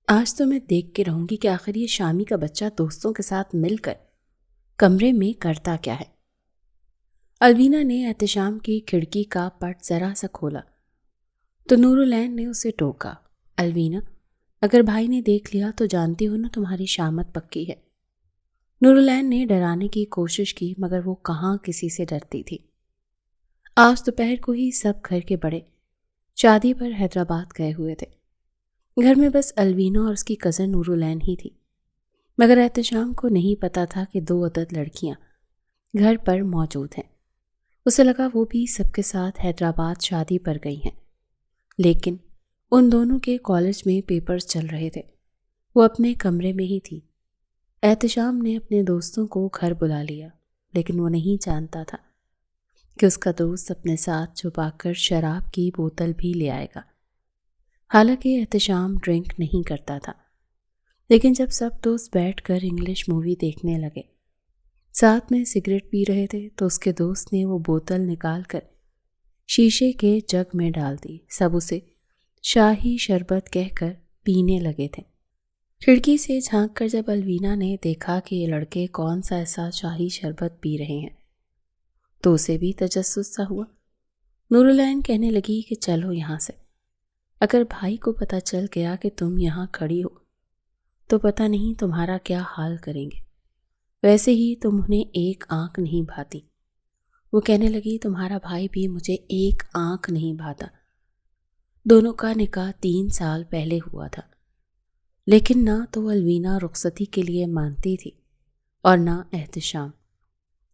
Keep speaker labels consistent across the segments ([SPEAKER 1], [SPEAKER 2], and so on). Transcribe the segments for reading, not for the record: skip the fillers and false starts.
[SPEAKER 1] آج تو میں دیکھ کے رہوں گی کہ آخر یہ شامی کا بچہ دوستوں کے ساتھ مل کر کمرے میں کرتا کیا ہے۔ الوینا نے احتشام کی کھڑکی کا پٹ ذرا سا کھولا تو نورالعین نے اسے ٹوکا، الوینا اگر بھائی نے دیکھ لیا تو جانتی ہو نا تمہاری شامت پکی ہے۔ نورالعین نے ڈرانے کی کوشش کی مگر وہ کہاں کسی سے ڈرتی تھی۔ آج دوپہر کو ہی سب گھر کے بڑے شادی پر حیدرآباد گئے ہوئے تھے۔ گھر میں بس الوینا اور اس کی کزن نورالعین ہی تھی، مگر احتشام کو نہیں پتا تھا کہ 2 عدد لڑکیاں گھر پر موجود ہیں۔ اسے لگا وہ بھی سب کے ساتھ حیدرآباد شادی پر گئی ہیں، لیکن ان دونوں کے کالج میں پیپرز چل رہے تھے، وہ اپنے کمرے میں ہی تھی۔ احتشام نے اپنے دوستوں کو گھر بلا لیا، لیکن وہ نہیں جانتا تھا کہ اس کا دوست اپنے ساتھ چھپا کر شراب کی بوتل بھی لے آئے گا۔ حالانکہ احتشام ڈرنک نہیں کرتا تھا، لیکن جب سب دوست بیٹھ کر انگلش مووی دیکھنے لگے، ساتھ میں سگریٹ پی رہے تھے، تو اس کے دوست نے وہ بوتل نکال کر شیشے کے جگ میں ڈال دی۔ سب اسے شاہی شربت کہہ کر پینے لگے تھے۔ کھڑکی سے جھانک کر جب الوینا نے دیکھا کہ یہ لڑکے کون سا ایسا شاہی شربت پی رہے ہیں تو اسے بھی تجسس سا ہوا۔ نورالعین کہنے لگی کہ چلو یہاں سے، اگر بھائی کو پتہ چل گیا کہ تم یہاں کھڑی ہو تو پتہ نہیں تمہارا کیا حال کریں گے۔ ویسے ہی تم انہیں ایک آنکھ نہیں بھاتی۔ وہ کہنے لگی تمہارا بھائی بھی مجھے ایک آنکھ نہیں بھاتا۔ دونوں کا نکاح 3 سال پہلے ہوا تھا، لیکن نہ تو الوینا رخصتی کے لیے مانتی تھی اور نہ احتشام۔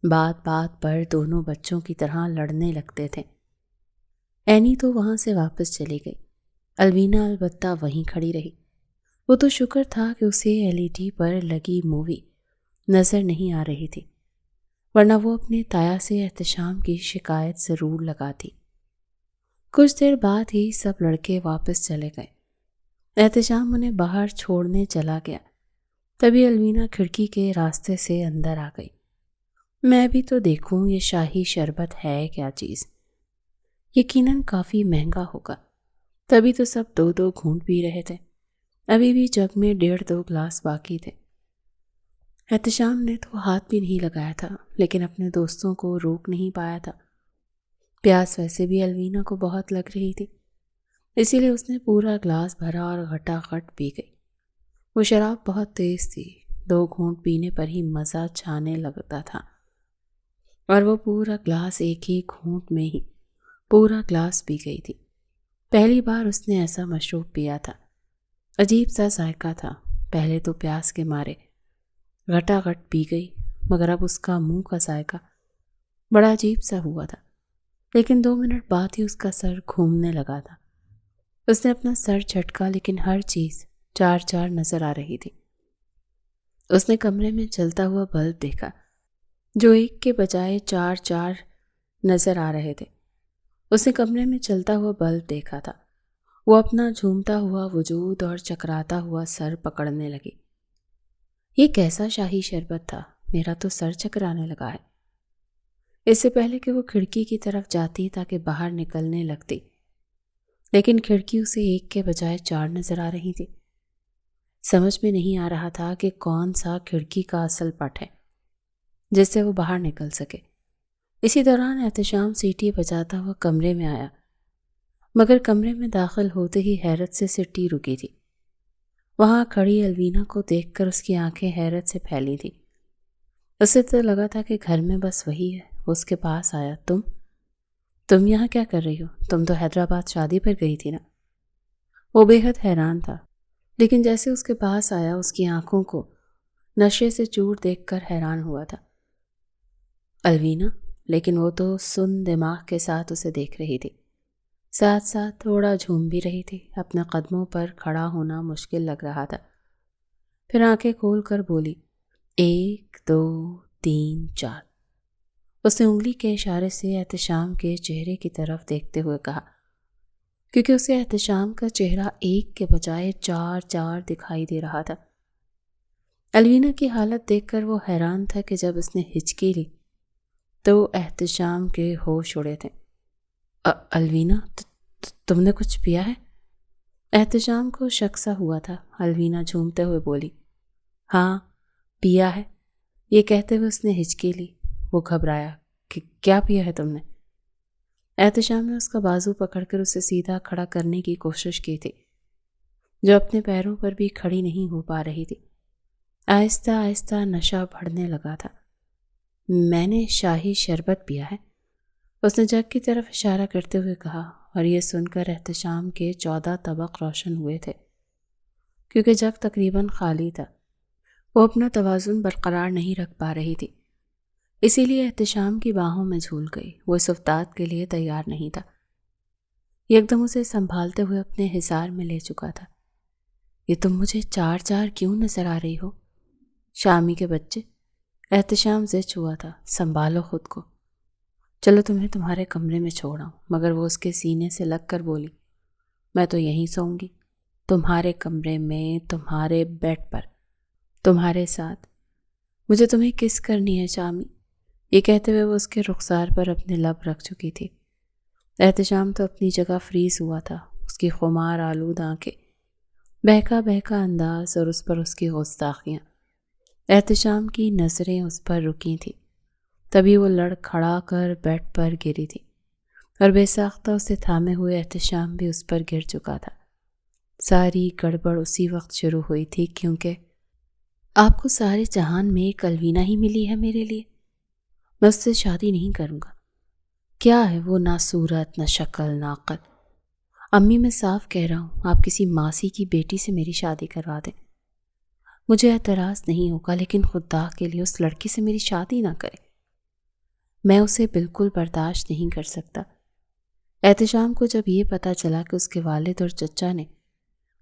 [SPEAKER 1] بات بات پر دونوں بچوں کی طرح لڑنے لگتے تھے۔ اینی تو وہاں سے واپس چلی گئی، الوینا البتہ وہیں کھڑی رہی۔ وہ تو شکر تھا کہ اسے LED پر لگی مووی نظر نہیں آ رہی تھی، ورنہ وہ اپنے تایا سے احتشام کی شکایت ضرور لگاتی۔ کچھ دیر بعد ہی سب لڑکے واپس چلے گئے۔ احتشام انہیں باہر چھوڑنے چلا گیا، تبھی الوینا کھڑکی کے راستے سے اندر آ گئی۔ میں بھی تو دیکھوں یہ شاہی شربت ہے کیا چیز، یقیناً کافی مہنگا ہوگا۔ تبھی تو سب 2 گھونٹ پی رہے تھے، ابھی بھی جگ میں 1.5 گلاس باقی تھے۔ احتشام نے تو ہاتھ بھی نہیں لگایا تھا، لیکن اپنے دوستوں کو روک نہیں پایا تھا۔ پیاس ویسے بھی الوینا کو بہت لگ رہی تھی، اسی لیے اس نے پورا گلاس بھرا اور گھٹا گھٹ پی گئی۔ وہ شراب بہت تیز تھی، 2 گھونٹ پینے پر ہی مزہ چھانے لگتا تھا، اور وہ پورا گلاس ایک ہی گھونٹ میں ہی پورا گلاس پی گئی تھی۔ پہلی بار اس نے ایسا مشروب پیا تھا، عجیب سا ذائقہ تھا۔ پہلے تو پیاس کے مارے گھٹا گھٹ پی گئی، مگر اب اس کا منہ کا ذائقہ بڑا عجیب سا ہوا تھا۔ لیکن 2 منٹ بعد ہی اس کا سر گھومنے لگا تھا۔ اس نے اپنا سر جھٹکا، لیکن ہر چیز 4 نظر آ رہی تھی۔ اس نے کمرے میں چلتا ہوا بلب دیکھا جو 1 کے بجائے 4 نظر آ رہے تھے۔ اس نے کمرے میں چلتا ہوا بلب دیکھا تھا۔ وہ اپنا جھومتا ہوا وجود اور چکراتا ہوا سر پکڑنے لگی۔ یہ کیسا شاہی شربت تھا، میرا تو سر چکرانے لگا ہے۔ اس سے پہلے کہ وہ کھڑکی کی طرف جاتی تاکہ باہر نکلنے لگتی، لیکن کھڑکی اسے 1 کے بجائے 4 نظر آ رہی تھی۔ سمجھ میں نہیں آ رہا تھا کہ کون سا کھڑکی کا اصل پٹ ہے جس سے وہ باہر نکل سکے۔ اسی دوران احتشام سیٹی بجاتا ہوا کمرے میں آیا، مگر کمرے میں داخل ہوتے ہی حیرت سے سٹی رکی تھی۔ وہاں کھڑی الوینا کو دیکھ کر اس کی آنکھیں حیرت سے پھیلی تھی۔ اسے تو لگا تھا کہ گھر میں بس وہی ہے۔ وہ اس کے پاس آیا، تم یہاں کیا کر رہی ہو؟ تم تو حیدرآباد شادی پر گئی تھی نا؟ وہ بے حد حیران تھا، لیکن جیسے اس کے پاس آیا اس کی آنکھوں کو نشے سے چور دیکھ کر حیران ہوا تھا الوینا، لیکن وہ تو سن دماغ کے ساتھ اسے دیکھ رہی تھی، ساتھ ساتھ تھوڑا جھوم بھی رہی تھی۔ اپنے قدموں پر کھڑا ہونا مشکل لگ رہا تھا۔ پھر آنکھیں کھول کر بولی، 1 2 3 4۔ اس نے انگلی کے اشارے سے احتشام کے چہرے کی طرف دیکھتے ہوئے کہا، کیونکہ اسے احتشام کا چہرہ 1 کے بجائے 4 دکھائی دے رہا تھا۔ الوینا کی حالت دیکھ کر وہ حیران تھا کہ جب اس نے ہچکی لی تو احتشام کے ہوش اڑے تھے۔ الوینا، تم نے کچھ پیا ہے؟ احتشام کو شک سا ہوا تھا۔ الوینا جھومتے ہوئے بولی، ہاں پیا ہے۔ یہ کہتے ہوئے اس نے ہچکی لی۔ وہ گھبرایا کہ کیا پیا ہے تم نے؟ احتشام نے اس کا بازو پکڑ کر اسے سیدھا کھڑا کرنے کی کوشش کی تھی، جو اپنے پیروں پر بھی کھڑی نہیں ہو پا رہی تھی۔ آہستہ آہستہ نشہ بڑھنے لگا تھا۔ میں نے شاہی شربت پیا ہے، اس نے جگ کی طرف اشارہ کرتے ہوئے کہا، اور یہ سن کر احتشام کے 14 طبق روشن ہوئے تھے، کیونکہ جگ تقریباً خالی تھا۔ وہ اپنا توازن برقرار نہیں رکھ پا رہی تھی، اسی لیے احتشام کی باہوں میں جھول گئی۔ وہ اس افتاد کے لیے تیار نہیں تھا۔ ایک دم اسے سنبھالتے ہوئے اپنے حصار میں لے چکا تھا۔ یہ تم مجھے چار چار کیوں نظر آ رہی ہو؟ شامی کے بچے، احتشام زچ ہوا تھا، سنبھالو خود کو، چلو تمہیں تمہارے کمرے میں چھوڑا ہوں۔ مگر وہ اس کے سینے سے لگ کر بولی، میں تو یہیں سوؤں گی، تمہارے کمرے میں، تمہارے بیڈ پر، تمہارے ساتھ۔ مجھے تمہیں کس کرنی ہے شامی؟ یہ کہتے ہوئے وہ اس کے رخسار پر اپنے لب رکھ چکی تھی۔ احتشام تو اپنی جگہ فریز ہوا تھا، اس کی خمار آلود آنکھیں، بہکا بہکا انداز اور اس پر اس کی گستاخیاں۔ احتشام کی نظریں اس پر رکی تھیں، تبھی وہ لڑ کھڑا کر بیڈ پر گری تھی، اور بے ساختہ اسے تھامے ہوئے احتشام بھی اس پر گر چکا تھا۔ ساری گڑبڑ اسی وقت شروع ہوئی تھی، کیونکہ آپ کو سارے جہان میں ایک الوینا ہی ملی ہے میرے لیے۔ میں اس سے شادی نہیں کروں گا۔ کیا ہے وہ، نہ صورت، نہ شکل، نہ عقل۔ امی میں صاف کہہ رہا ہوں، آپ کسی ماسی کی بیٹی سے میری شادی کروا دیں، مجھے اعتراض نہیں ہوگا، لیکن خدا کے لیے اس لڑکی سے میری شادی نہ کرے، میں اسے بالکل برداشت نہیں کر سکتا۔ احتشام کو جب یہ پتہ چلا کہ اس کے والد اور چچا نے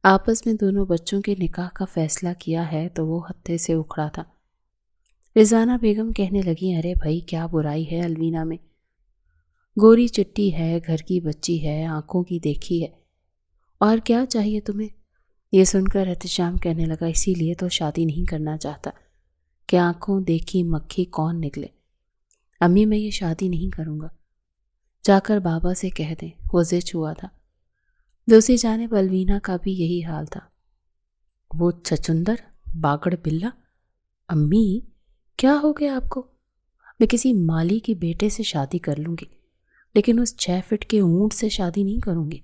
[SPEAKER 1] آپس میں دونوں بچوں کے نکاح کا فیصلہ کیا ہے تو وہ ہتھے سے اکھڑا تھا۔ رضوانہ بیگم کہنے لگی، ارے بھائی کیا برائی ہے الوینا میں؟ گوری چٹی ہے، گھر کی بچی ہے، آنکھوں کی دیکھی ہے، اور کیا چاہیے تمہیں؟ یہ سن کر احتشام کہنے لگا، اسی لیے تو شادی نہیں کرنا چاہتا کہ آنکھوں دیکھی مکھی کون نکلے۔ امی میں یہ شادی نہیں کروں گا، جا کر بابا سے کہہ دیں۔ وہ زچ ہوا تھا۔ دوسری جانب الوینا کا بھی یہی حال تھا۔ وہ چچندر باگڑ بلا، امی کیا ہو گیا آپ کو؟ میں کسی مالی کی بیٹے سے شادی کر لوں گی، لیکن اس 6 فٹ کے اونٹ سے شادی نہیں کروں گی۔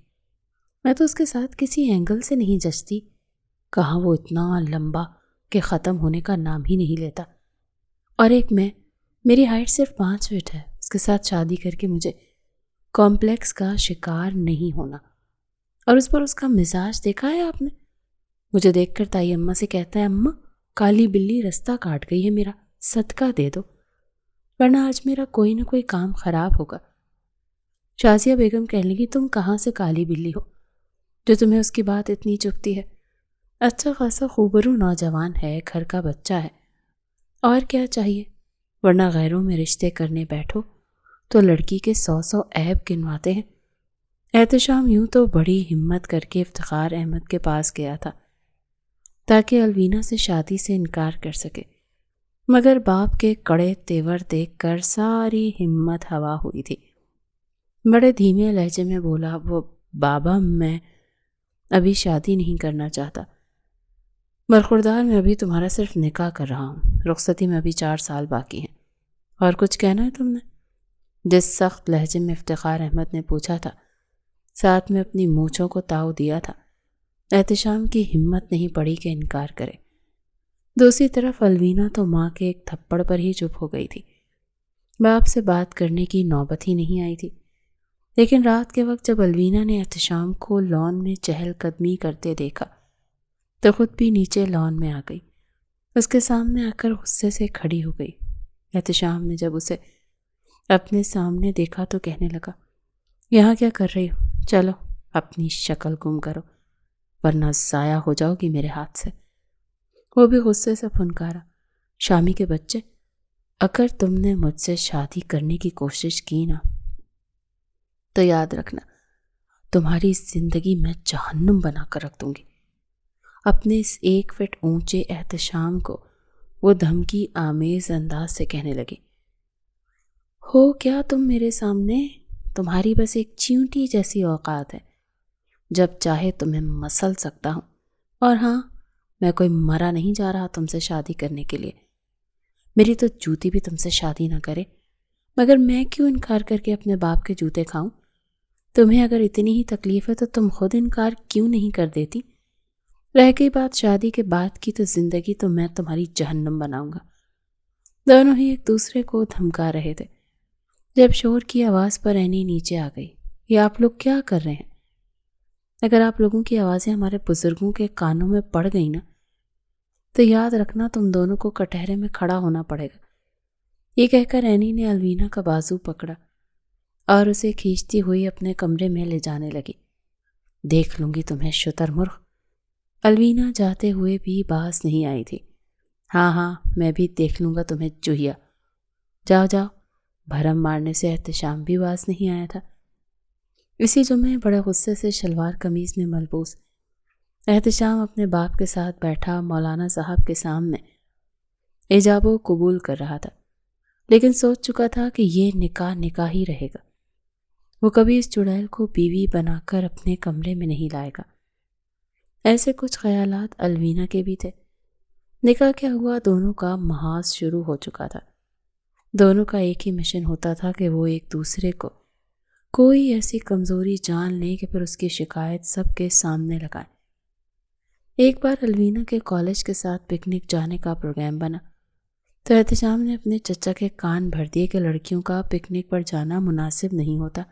[SPEAKER 1] میں تو اس کے ساتھ کسی اینگل سے نہیں جچتی، کہاں وہ اتنا لمبا کہ ختم ہونے کا نام ہی نہیں لیتا، اور ایک میں، میری ہائٹ صرف 5 فٹ ہے۔ اس کے ساتھ شادی کر کے مجھے کمپلیکس کا شکار نہیں ہونا۔ اور اس پر اس کا مزاج دیکھا ہے آپ نے؟ مجھے دیکھ کر تائی اماں سے کہتا ہے، اماں کالی بلی رستہ کاٹ گئی ہے میرا، صدقہ دے دو، ورنہ آج میرا کوئی نہ کوئی کام خراب ہوگا۔ شازیہ بیگم کہنے لگی، تم کہاں سے کالی بلی ہو جو تمہیں اس کی بات اتنی چبھتی ہے؟ اچھا خاصا خوبرو نوجوان ہے، گھر کا بچہ ہے، اور کیا چاہیے؟ ورنہ غیروں میں رشتے کرنے بیٹھو تو لڑکی کے 100 عیب گنواتے ہیں۔ احتشام یوں تو بڑی ہمت کر کے افتخار احمد کے پاس گیا تھا تاکہ الوینا سے شادی سے انکار کر سکے، مگر باپ کے کڑے تیور دیکھ کر ساری ہمت ہوا ہوئی تھی۔ بڑے دھیمے لہجے میں بولا، وہ بابا میں ابھی شادی نہیں کرنا چاہتا، برخوردار میں ابھی تمہارا صرف نکاح کر رہا ہوں، رخصتی میں ابھی 4 سال باقی ہیں۔ اور کچھ کہنا ہے تم نے؟ جس سخت لہجے میں افتخار احمد نے پوچھا تھا، ساتھ میں اپنی مونچھوں کو تاؤ دیا تھا، احتشام کی ہمت نہیں پڑی کہ انکار کرے۔ دوسری طرف الوینا تو ماں کے ایک تھپڑ پر ہی چپ ہو گئی تھی۔ باپ سے بات کرنے کی نوبت ہی نہیں آئی تھی، لیکن رات کے وقت جب الوینا نے احتشام کو لان میں چہل قدمی کرتے دیکھا تو خود بھی نیچے لان میں آ گئی۔ اس کے سامنے آ کر غصے سے کھڑی ہو گئی۔ احتشام نے جب اسے اپنے سامنے دیکھا تو کہنے لگا، یہاں کیا کر رہی ہو؟ چلو اپنی شکل گم کرو، ورنہ ضائع ہو جاؤ گی میرے ہاتھ سے۔ وہ بھی غصے سے پھنکارا، شامی کے بچے، اگر تم نے مجھ سے شادی کرنے کی کوشش کی نا تو یاد رکھنا، تمہاری زندگی میں جہنم بنا کر رکھ دوں گی۔ اپنے اس 1 فٹ اونچے احتشام کو وہ دھمکی آمیز انداز سے کہنے لگی، ہو کیا تم میرے سامنے؟ تمہاری بس ایک چیونٹی جیسی اوقات ہے، جب چاہے تمہیں مسل سکتا ہوں، اور ہاں، میں کوئی مرا نہیں جا رہا تم سے شادی کرنے کے لیے۔ میری تو جوتی بھی تم سے شادی نہ کرے، مگر میں کیوں انکار کر کے اپنے باپ کے جوتے کھاؤں؟ تمہیں اگر اتنی ہی تکلیف ہے تو تم خود انکار کیوں نہیں کر دیتی؟ رہ گئی بات شادی کے بعد کی، تو زندگی تو میں تمہاری جہنم بناؤں گا۔ دونوں ہی ایک دوسرے کو دھمکا رہے تھے جب شور کی آواز پر اینی نیچے آ گئی۔ یہ آپ لوگ کیا کر رہے ہیں؟ اگر آپ لوگوں کی آوازیں ہمارے بزرگوں کے کانوں میں پڑ گئی نا، تو یاد رکھنا تم دونوں کو کٹہرے میں کھڑا ہونا پڑے گا۔ یہ کہہ کر اینی نے الوینا کا بازو پکڑا اور اسے کھینچتی ہوئی اپنے کمرے میں لے جانے لگی۔ دیکھ لوں گی تمہیں شتر مرغ۔ الوینا جاتے ہوئے بھی باز نہیں آئی تھی۔ ہاں، میں بھی دیکھ لوں گا تمہیں چوہیا۔ جاؤ جاؤ۔ بھرم مارنے سے احتشام بھی باز نہیں آیا تھا۔ اسی جمعے بڑے غصے سے شلوار قمیض میں ملبوس احتشام اپنے باپ کے ساتھ بیٹھا مولانا صاحب کے سامنے ایجاب و قبول کر رہا تھا، لیکن سوچ چکا تھا کہ یہ نکاح ہی رہے گا۔ وہ کبھی اس چڑیل کو بیوی بنا کر اپنے کمرے میں نہیں لائے گا۔ ایسے کچھ خیالات الوینا کے بھی تھے۔ نکاح کیا ہوا، دونوں کا محاذ شروع ہو چکا تھا۔ دونوں کا ایک ہی مشن ہوتا تھا کہ وہ ایک دوسرے کو کوئی ایسی کمزوری جان لیں کہ پھر اس کی شکایت سب کے سامنے لگائیں۔ ایک بار الوینا کے کالج کے ساتھ پکنک جانے کا پروگرام بنا تو احتشام نے اپنے چچا کے کان بھر دیے کہ لڑکیوں کا پکنک پر جانا مناسب نہیں ہوتا،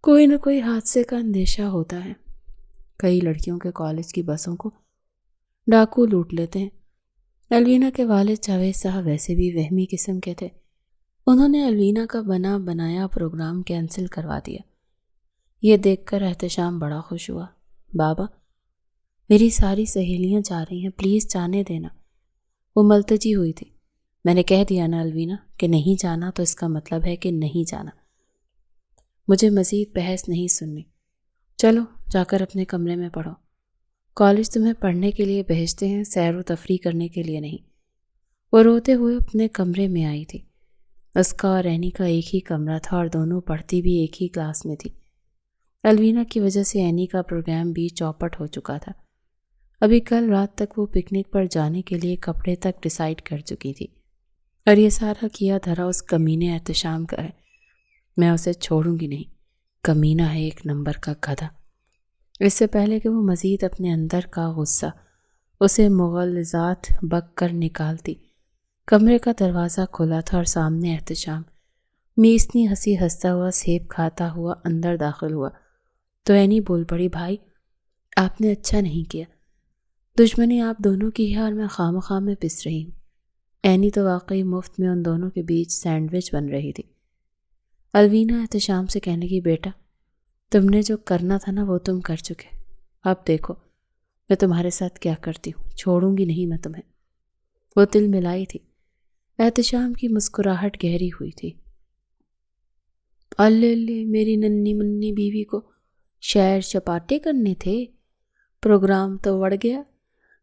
[SPEAKER 1] کوئی نہ کوئی حادثے کا اندیشہ ہوتا ہے۔ کئی لڑکیوں کے کالج کی بسوں کو ڈاکو لوٹ لیتے ہیں۔ الوینا کے والد جاوید صاحب ویسے بھی وہمی قسم کے تھے۔ انہوں نے الوینا کا بنا بنایا پروگرام کینسل کروا دیا۔ یہ دیکھ کر احتشام بڑا خوش ہوا۔ بابا، میری ساری سہیلیاں جا رہی ہیں، پلیز جانے دینا۔ وہ ملتجی ہوئی تھی۔ میں نے کہہ دیا نا الوینا کہ نہیں جانا تو اس کا مطلب ہے کہ نہیں جانا۔ مجھے مزید بحث نہیں سننی۔ چلو جا کر اپنے کمرے میں پڑھو۔ کالج تمہیں پڑھنے کے لیے بھیجتے ہیں، سیر و تفریح کرنے کے لیے نہیں۔ وہ روتے ہوئے اپنے کمرے میں آئی تھی۔ اس کا اور اینی کا ایک ہی کمرہ تھا اور دونوں پڑھتی بھی ایک ہی کلاس میں تھی۔ الوینا کی وجہ سے اینی کا پروگرام بھی چوپٹ ہو چکا تھا۔ ابھی کل رات تک وہ پکنک پر جانے کے لیے کپڑے تک ڈیسائیڈ کر چکی تھی، اور یہ سارا کیا دھرا اس کمینے احتشام کا ہے۔ میں اسے چھوڑوں گی نہیں، کمینہ ہے ایک نمبر کا گدھا۔ اس سے پہلے کہ وہ مزید اپنے اندر کا غصہ اسے مغلظات بک کر نکالتی، کمرے کا دروازہ کھلا تھا اور سامنے احتشام میسنی ہنسی ہنستا ہوا سیب کھاتا ہوا اندر داخل ہوا تو اینی بول پڑی، بھائی آپ نے اچھا نہیں کیا، دشمنی آپ دونوں کی ہے اور میں خواہ میں پس رہی ہوں۔ اینی تو واقعی مفت میں ان دونوں کے بیچ سینڈوچ بن رہی تھی۔ الوینا احتشام سے کہنے کی، بیٹا تم نے جو کرنا تھا نا وہ تم کر چکے، اب دیکھو میں تمہارے ساتھ کیا کرتی ہوں، چھوڑوں گی نہیں میں تمہیں۔ وہ تل ملائی تھی۔ احتشام کی مسکراہٹ گہری ہوئی تھی۔ اللہ، میری ننھی منی بیوی کو شیر شپاٹے کرنے تھے، پروگرام تو وڑ گیا۔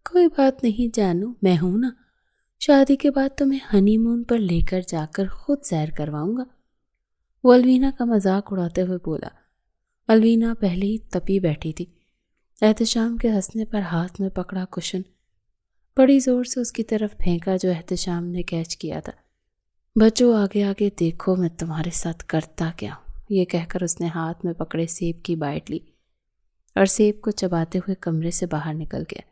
[SPEAKER 1] کوئی بات نہیں جانو، میں ہوں نا، شادی کے بعد تمہیں ہنی مون پر لے کر جا کر خود سیر کرواؤں گا۔ وہ الوینا کا مذاق اڑاتے ہوئے بولا۔ الوینا پہلے ہی تپی بیٹھی تھی۔ احتشام کے ہنسنے پر ہاتھ میں پکڑا کشن بڑی زور سے اس کی طرف پھینکا جو احتشام نے کیچ کیا تھا۔ بچو آگے آگے دیکھو میں تمہارے ساتھ کرتا کیا ہوں، یہ کہہ کر اس نے ہاتھ میں پکڑے سیب کی بائٹ لی اور سیب کو چباتے ہوئے کمرے سے باہر نکل گیا۔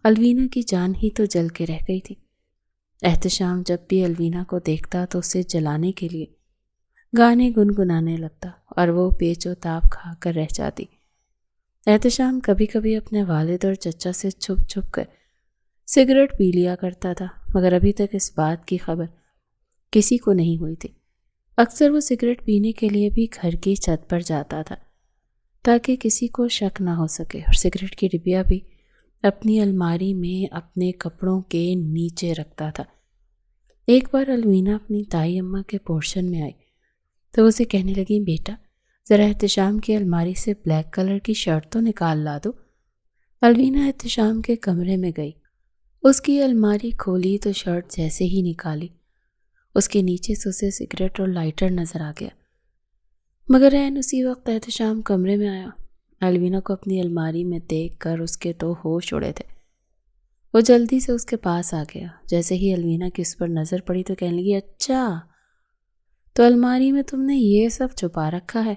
[SPEAKER 1] الوینا کی جان ہی تو جل کے رہ گئی تھی۔ احتشام جب بھی الوینا کو دیکھتا تو اسے جلانے کے لیے گانے گنگنانے لگتا اور وہ پیچ و تاب کھا کر رہ جاتی۔ احتشام کبھی کبھی اپنے والد اور چچا سے چھپ چھپ کر سگریٹ پی لیا کرتا تھا، مگر ابھی تک اس بات کی خبر کسی کو نہیں ہوئی تھی۔ اکثر وہ سگریٹ پینے کے لیے بھی گھر کی چھت پر جاتا تھا تاکہ کسی کو شک نہ ہو سکے، اور سگریٹ کی ڈبیا بھی اپنی الماری میں اپنے کپڑوں کے نیچے رکھتا تھا۔ ایک بار الوینا اپنی تائی اماں کے پورشن میں آئی تو اسے کہنے لگی، بیٹا ذرا احتشام کی الماری سے بلیک کلر کی شرٹ تو نکال لا دو۔ الوینا احتشام کے کمرے میں گئی، اس کی الماری کھولی تو شرٹ جیسے ہی نکالی اس کے نیچے سے اسے سگریٹ اور لائٹر نظر آ گیا۔ مگر عین اسی وقت احتشام کمرے میں آیا۔ الوینا کو اپنی الماری میں دیکھ کر اس کے تو ہوش اڑے تھے۔ وہ جلدی سے اس کے پاس آ گیا۔ جیسے ہی الوینا کی اس پر نظر پڑی تو کہنے لگی، اچھا تو الماری میں تم نے یہ سب چھپا رکھا ہے؟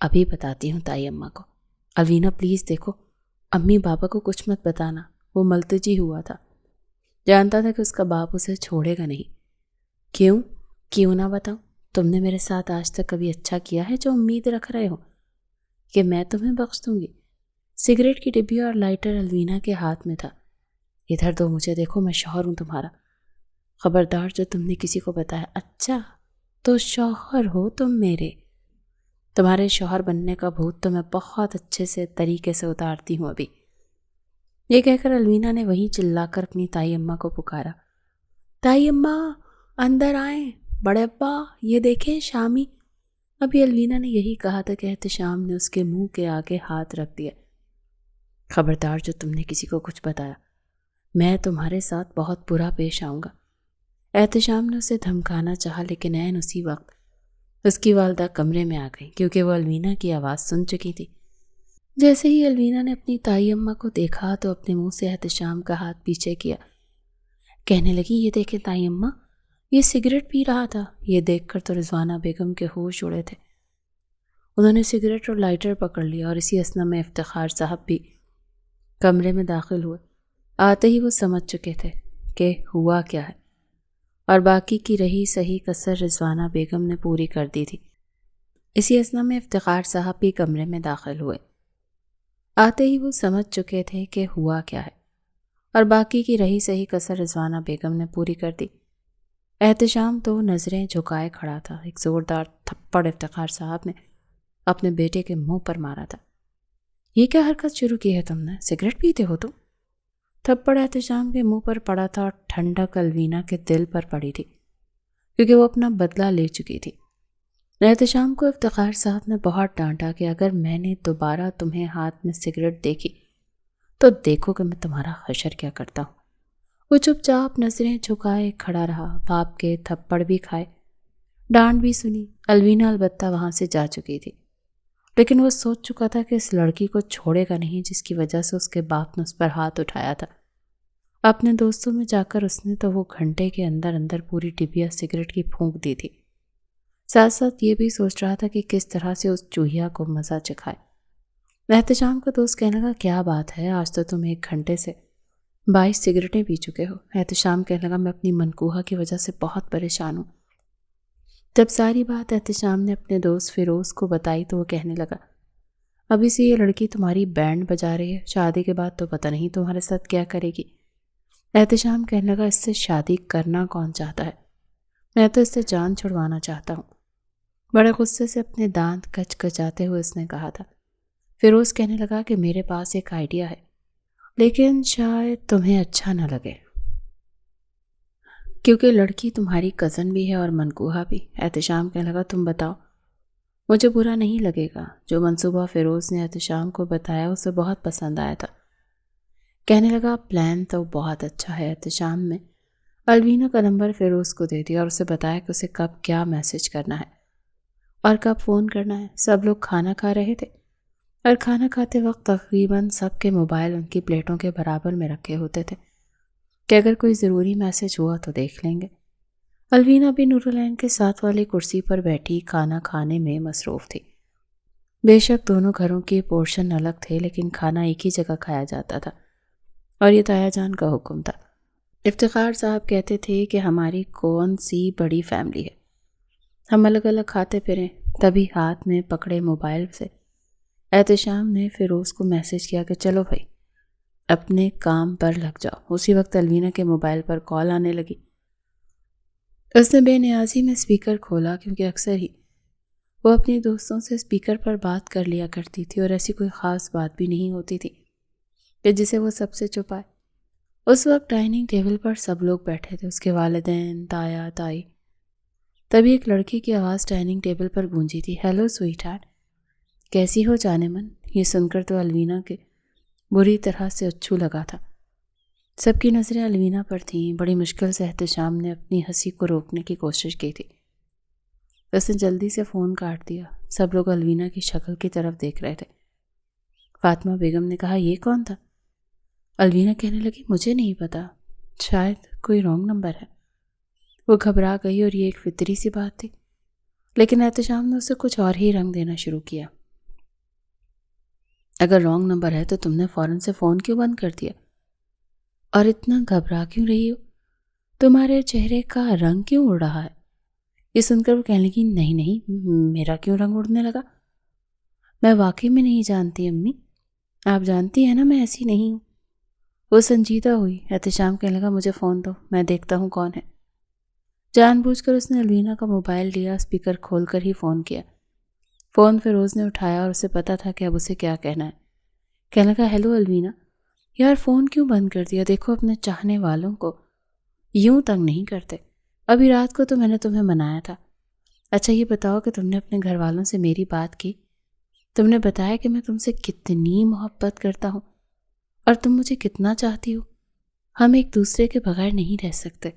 [SPEAKER 1] ابھی بتاتی ہوں تائی اماں کو۔ الوینا پلیز دیکھو، امی بابا کو کچھ مت بتانا۔ وہ ملتجی ہوا تھا، جانتا تھا کہ اس کا باپ اسے چھوڑے گا نہیں۔ کیوں نہ بتاؤں؟ تم نے میرے ساتھ آج تک کبھی اچھا کیا ہے جو امید رکھ رہے ہو کہ میں تمہیں بخش دوں گی؟ سگریٹ کی ڈبی اور لائٹر الوینا کے ہاتھ میں تھا۔ ادھر دو مجھے، دیکھو میں شوہر ہوں تمہارا، خبردار جو تم نے کسی کو بتایا۔ اچھا تو شوہر ہو تم میرے؟ تمہارے شوہر بننے کا بھوت تو میں بہت اچھے سے طریقے سے اتارتی ہوں ابھی۔ یہ کہہ کر الوینا نے وہیں چلا کر اپنی تائی اماں کو پکارا، تائی اماں اندر آئیں، بڑے ابا یہ دیکھیں شامی۔ ابھی الوینا نے یہی کہا تھا کہ احتشام نے اس کے منہ کے آگے ہاتھ رکھ دیا۔ خبردار جو تم نے کسی کو کچھ بتایا، میں تمہارے ساتھ بہت برا پیش آؤں گا۔ احتشام نے اسے دھمکانا چاہا، لیکن عین اسی وقت اس کی والدہ کمرے میں آ گئی، کیونکہ وہ الوینا کی آواز سن چکی تھی۔ جیسے ہی الوینا نے اپنی تائی اماں کو دیکھا تو اپنے منہ سے احتشام کا ہاتھ پیچھے کیا، کہنے لگی، یہ دیکھیں تائی اماں، یہ سگریٹ پی رہا تھا۔ یہ دیکھ کر تو رضوانہ بیگم کے ہوش اڑے تھے۔ انہوں نے سگریٹ اور لائٹر پکڑ لیا، اور اسی اثنا میں افتخار صاحب بھی کمرے میں داخل ہوئے۔ آتے ہی وہ سمجھ چکے تھے کہ ہوا کیا ہے، اور باقی کی رہی صحیح کسر رضوانہ بیگم نے پوری کر دی تھی۔ اسی اثنا میں افتخار صاحب بھی کمرے میں داخل ہوئے۔ آتے ہی وہ سمجھ چکے تھے کہ ہوا کیا ہے، اور باقی کی رہی صحیح کسر رضوانہ بیگم نے پوری کر دی۔ احتشام تو نظریں جھکائے کھڑا تھا۔ ایک زوردار تھپڑ افتخار صاحب نے اپنے بیٹے کے منہ پر مارا تھا۔ یہ کیا حرکت شروع کی ہے تم نے؟ سگریٹ پیتے ہو تم؟ تھپڑ احتشام کے منہ پر پڑا تھا، اور ٹھنڈک الوینا کے دل پر پڑی تھی، کیونکہ وہ اپنا بدلہ لے چکی تھی۔ احتشام کو افتخار صاحب نے بہت ڈانٹا کہ اگر میں نے دوبارہ تمہیں ہاتھ میں سگریٹ دیکھی تو دیکھو کہ میں تمہارا حشر کیا کرتا ہوں۔ وہ چپ چاپ نظریں جھکائے کھڑا رہا، باپ کے تھپڑ بھی کھائے، ڈانٹ بھی سنی۔ الوینا البتہ وہاں سے جا چکی تھی، لیکن وہ سوچ چکا تھا کہ اس لڑکی کو چھوڑے گا نہیں جس کی وجہ سے اس کے باپ نے اس پر ہاتھ اٹھایا تھا۔ اپنے دوستوں میں جا کر اس نے تو وہ گھنٹے کے اندر اندر پوری ٹبیا سگریٹ کی پھونک دی تھی۔ ساتھ ساتھ یہ بھی سوچ رہا تھا کہ کس طرح سے اس چوہیا کو مزہ چکھائے۔ احتشام کا دوست کہنے لگا، کیا بات ہے، آج تو تم 1 گھنٹے سے 22 سگریٹیں پی چکے ہو۔ احتشام کہنے لگا، میں اپنی منکوہا کی وجہ سے بہت پریشان ہوں۔ جب ساری بات احتشام نے اپنے دوست فیروز کو بتائی تو وہ کہنے لگا، ابھی سے یہ لڑکی تمہاری بینڈ بجا رہی ہے، شادی کے بعد تو پتہ نہیں تمہارے ساتھ کیا کرے گی۔ احتشام کہنے لگا، اس سے شادی کرنا کون چاہتا ہے؟ میں تو اس سے جان چھڑوانا چاہتا ہوں۔ بڑے غصے سے اپنے دانت کچ کچاتے ہوئے اس نے کہا تھا۔ فیروز کہنے لگا کہ میرے پاس ایک آئیڈیا ہے، لیکن شاید تمہیں اچھا نہ لگے، کیونکہ لڑکی تمہاری کزن بھی ہے اور منکوہا بھی۔ احتشام کہنے لگا، تم بتاؤ، مجھے برا نہیں لگے گا۔ جو منصوبہ فیروز نے احتشام کو بتایا اسے بہت پسند آیا تھا۔ کہنے لگا، پلان تو بہت اچھا ہے۔ احتشام نے الوینا کا نمبر فیروز کو دے دیا اور اسے بتایا کہ اسے کب کیا میسج کرنا ہے اور کب فون کرنا ہے۔ سب لوگ کھانا کھا رہے تھے، اور کھانا کھاتے وقت تقریباً سب کے موبائل ان کی پلیٹوں کے برابر میں رکھے ہوتے تھے کہ اگر کوئی ضروری میسج ہوا تو دیکھ لیں گے۔ الوینا بھی نورالعین کے ساتھ والی کرسی پر بیٹھی کھانا کھانے میں مصروف تھی۔ بے شک دونوں گھروں کے پورشن الگ تھے، لیکن کھانا ایک ہی جگہ کھایا جاتا تھا، اور یہ تایا جان کا حکم تھا۔ افتخار صاحب کہتے تھے کہ ہماری کون سی بڑی فیملی ہے، ہم الگ الگ کھاتے پھریں۔ تبھی ہاتھ میں پکڑے موبائل سے احتشام نے فیروز کو میسج کیا کہ چلو بھائی اپنے کام پر لگ جاؤ۔ اسی وقت الوینا کے موبائل پر کال آنے لگی۔ اس نے بے نیازی میں اسپیکر کھولا، کیونکہ اکثر ہی وہ اپنی دوستوں سے اسپیکر پر بات کر لیا کرتی تھی، اور ایسی کوئی خاص بات بھی نہیں ہوتی تھی کہ جسے وہ سب سے چھپائے۔ اس وقت ڈائننگ ٹیبل پر سب لوگ بیٹھے تھے، اس کے والدین، تایا، تائی۔ تبھی ایک لڑکی کی آواز ڈائننگ ٹیبل پر گونجی تھی، ہیلو سویٹ ہارٹ، کیسی ہو جانے من؟ یہ سن کر تو الوینا کے بری طرح سے اچھو لگا تھا۔ سب کی نظریں الوینا پر تھیں۔ بڑی مشکل سے احتشام نے اپنی ہنسی کو روکنے کی کوشش کی تھی۔ اس نے جلدی سے فون کاٹ دیا۔ سب لوگ الوینا کی شکل کی طرف دیکھ رہے تھے۔ فاطمہ بیگم نے کہا یہ کون تھا؟ الوینا کہنے لگی مجھے نہیں پتا، شاید کوئی رانگ نمبر ہے۔ وہ گھبرا گئی اور یہ ایک فطری سی بات تھی، لیکن احتشام نے اسے کچھ اور ہی رنگ دینا شروع کیا۔ اگر رانگ نمبر ہے تو تم نے فوراً سے فون کیوں بند کر دیا؟ اور اتنا گھبرا کیوں رہی ہو؟ تمہارے چہرے کا رنگ کیوں اڑ رہا ہے؟ یہ سن کر وہ کہنے لگی نہیں، میرا کیوں رنگ اڑنے لگا؟ میں واقعی میں نہیں جانتی امی، آپ جانتی ہیں نا میں ایسی نہیں ہوں۔ وہ سنجیدہ ہوئی۔ احتشام کہنے لگا مجھے فون دو، میں دیکھتا ہوں کون ہے۔ جان بوجھ کر اس نے الوینا کا موبائل لیا، اسپیکر کھول کر ہی فون کیا۔ فون فیروز نے اٹھایا اور اسے پتا تھا کہ اب اسے کیا کہنا ہے۔ کہنے لگا ہیلو الوینا، یار فون کیوں بند کر دیا؟ دیکھو اپنے چاہنے والوں کو یوں تنگ نہیں کرتے، ابھی رات کو تو میں نے تمہیں منایا تھا۔ اچھا یہ بتاؤ کہ تم نے اپنے گھر والوں سے میری بات کی؟ تم نے بتایا کہ میں تم سے کتنی محبت کرتا ہوں اور تم مجھے کتنا چاہتی ہو؟ ہم ایک دوسرے کے بغیر نہیں رہ سکتے۔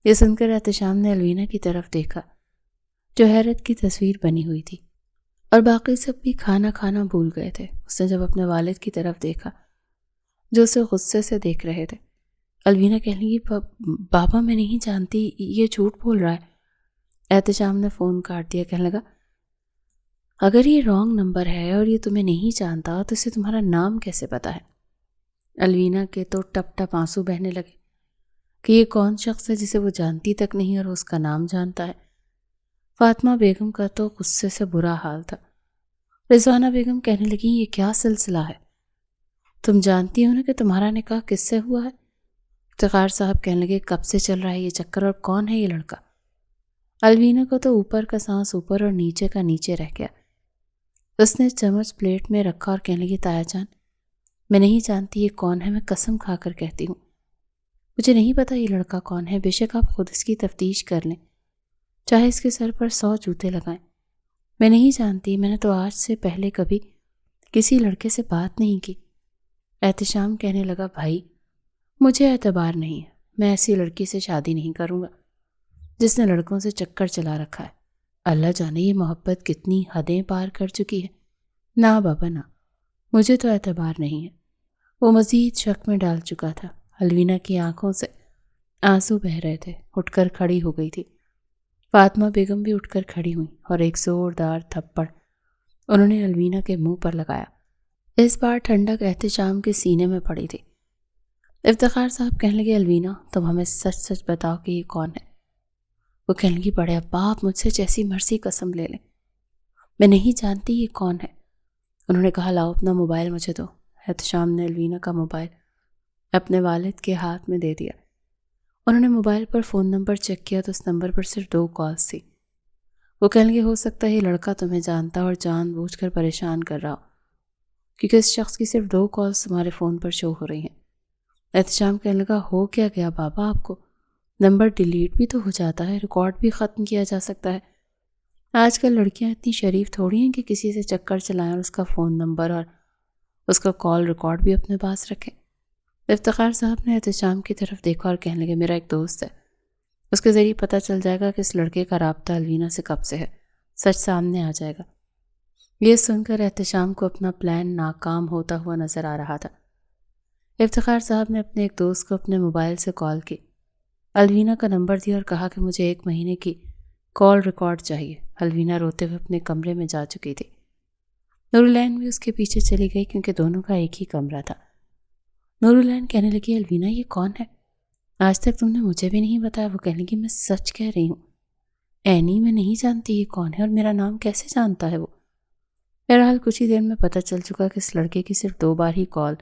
[SPEAKER 1] یہ سن کر احتشام نے الوینا کی طرف دیکھا جو حیرت کی تصویر بنی ہوئی تھی، اور باقی سب بھی کھانا کھانا بھول گئے تھے۔ اس نے جب اپنے والد کی طرف دیکھا جو اسے غصے سے دیکھ رہے تھے۔ الوینا کہنے لگی بابا میں نہیں جانتی، یہ جھوٹ بول رہا ہے۔ احتشام نے فون کاٹ دیا۔ کہنے لگا اگر یہ رانگ نمبر ہے اور یہ تمہیں نہیں جانتا تو اسے تمہارا نام کیسے پتا ہے؟ الوینا کے تو ٹپ ٹپ آنسو بہنے لگے کہ یہ کون شخص ہے جسے وہ جانتی تک نہیں اور اس کا نام جانتا ہے۔ فاطمہ بیگم کا تو غصے سے برا حال تھا۔ رضوانہ بیگم کہنے لگی یہ کیا سلسلہ ہے؟ تم جانتی ہو نا کہ تمہارا نکاح کس سے ہوا ہے؟ افتخار صاحب کہنے لگے کب سے چل رہا ہے یہ چکر اور کون ہے یہ لڑکا؟ الوینا کو تو اوپر کا سانس اوپر اور نیچے کا نیچے رہ گیا۔ اس نے چمچ پلیٹ میں رکھا اور کہنے لگی تایا جان میں نہیں جانتی یہ کون ہے، میں قسم کھا کر کہتی ہوں مجھے نہیں پتا یہ لڑکا کون ہے۔ بے شک آپ خود اس کی تفتیش کر لیں، چاہے اس کے سر پر 100 جوتے لگائیں، میں نہیں جانتی، میں نے تو آج سے پہلے کبھی کسی لڑکے سے بات نہیں کی۔ احتشام کہنے لگا بھائی مجھے اعتبار نہیں ہے، میں ایسی لڑکی سے شادی نہیں کروں گا جس نے لڑکوں سے چکر چلا رکھا ہے۔ اللہ جانے یہ محبت کتنی حدیں پار کر چکی ہے۔ نہ بابا نہ، مجھے تو اعتبار نہیں ہے۔ وہ مزید شک میں ڈال چکا تھا۔ الوینا کی آنکھوں سے آنسو بہہ رہے تھے۔ اٹھ کر کھڑی ہو گئی تھی۔ فاطمہ بیگم بھی اٹھ کر کھڑی ہوئیں اور ایک زوردار تھپڑ انہوں نے الوینا کے منہ پر لگایا۔ اس بار ٹھنڈک احتشام کے سینے میں پڑی تھی۔ افتخار صاحب کہنے لگے الوینا تم ہمیں سچ سچ بتاؤ کہ یہ کون ہے؟ وہ کہنے لگی بڑے ابا آپ مجھ سے جیسی مرضی قسم لے لیں، میں نہیں جانتی یہ کون ہے۔ انہوں نے کہا لاؤ اپنا موبائل مجھے دو۔ احتشام نے الوینا کا موبائل اپنے والد کے ہاتھ میں دے دیا۔ انہوں نے موبائل پر فون نمبر چیک کیا تو اس نمبر پر صرف 2 کالز تھی۔ وہ کہنے لگے ہو سکتا ہے یہ لڑکا تمہیں جانتا اور جان بوجھ کر پریشان کر رہا ہو، کیونکہ اس شخص کی صرف 2 کالز تمہارے فون پر شو ہو رہی ہیں۔ احتشام کہنے لگا ہو کیا گیا بابا آپ کو؟ نمبر ڈیلیٹ بھی تو ہو جاتا ہے، ریکارڈ بھی ختم کیا جا سکتا ہے۔ آج کل لڑکیاں اتنی شریف تھوڑی ہیں کہ کسی سے چکر چلائیں اور اس کا فون نمبر اور اس کا کال ریکارڈ بھی اپنے پاس رکھیں۔ افتخار صاحب نے احتشام کی طرف دیکھا اور کہنے لگے میرا ایک دوست ہے، اس کے ذریعے پتہ چل جائے گا کہ اس لڑکے کا رابطہ الوینا سے کب سے ہے، سچ سامنے آ جائے گا۔ یہ سن کر احتشام کو اپنا پلان ناکام ہوتا ہوا نظر آ رہا تھا۔ افتخار صاحب نے اپنے ایک دوست کو اپنے موبائل سے کال کی، الوینا کا نمبر دیا اور کہا کہ مجھے 1 مہینے کی کال ریکارڈ چاہیے۔ الوینا روتے ہوئے اپنے کمرے میں جا چکی تھی۔ نورالعین بھی اس کے پیچھے چلی گئی کیونکہ دونوں کا ایک ہی کمرہ تھا۔ نورالعین کہنے لگی الوینا یہ کون ہے؟ آج تک تم نے مجھے بھی نہیں بتایا۔ وہ کہنے لگی میں سچ کہہ رہی ہوں اینی، میں نہیں جانتی یہ کون ہے اور میرا نام کیسے جانتا ہے وہ۔ بہرحال کچھ ہی دیر میں پتہ چل چکا کہ اس لڑکے کی صرف 2 بار ہی کال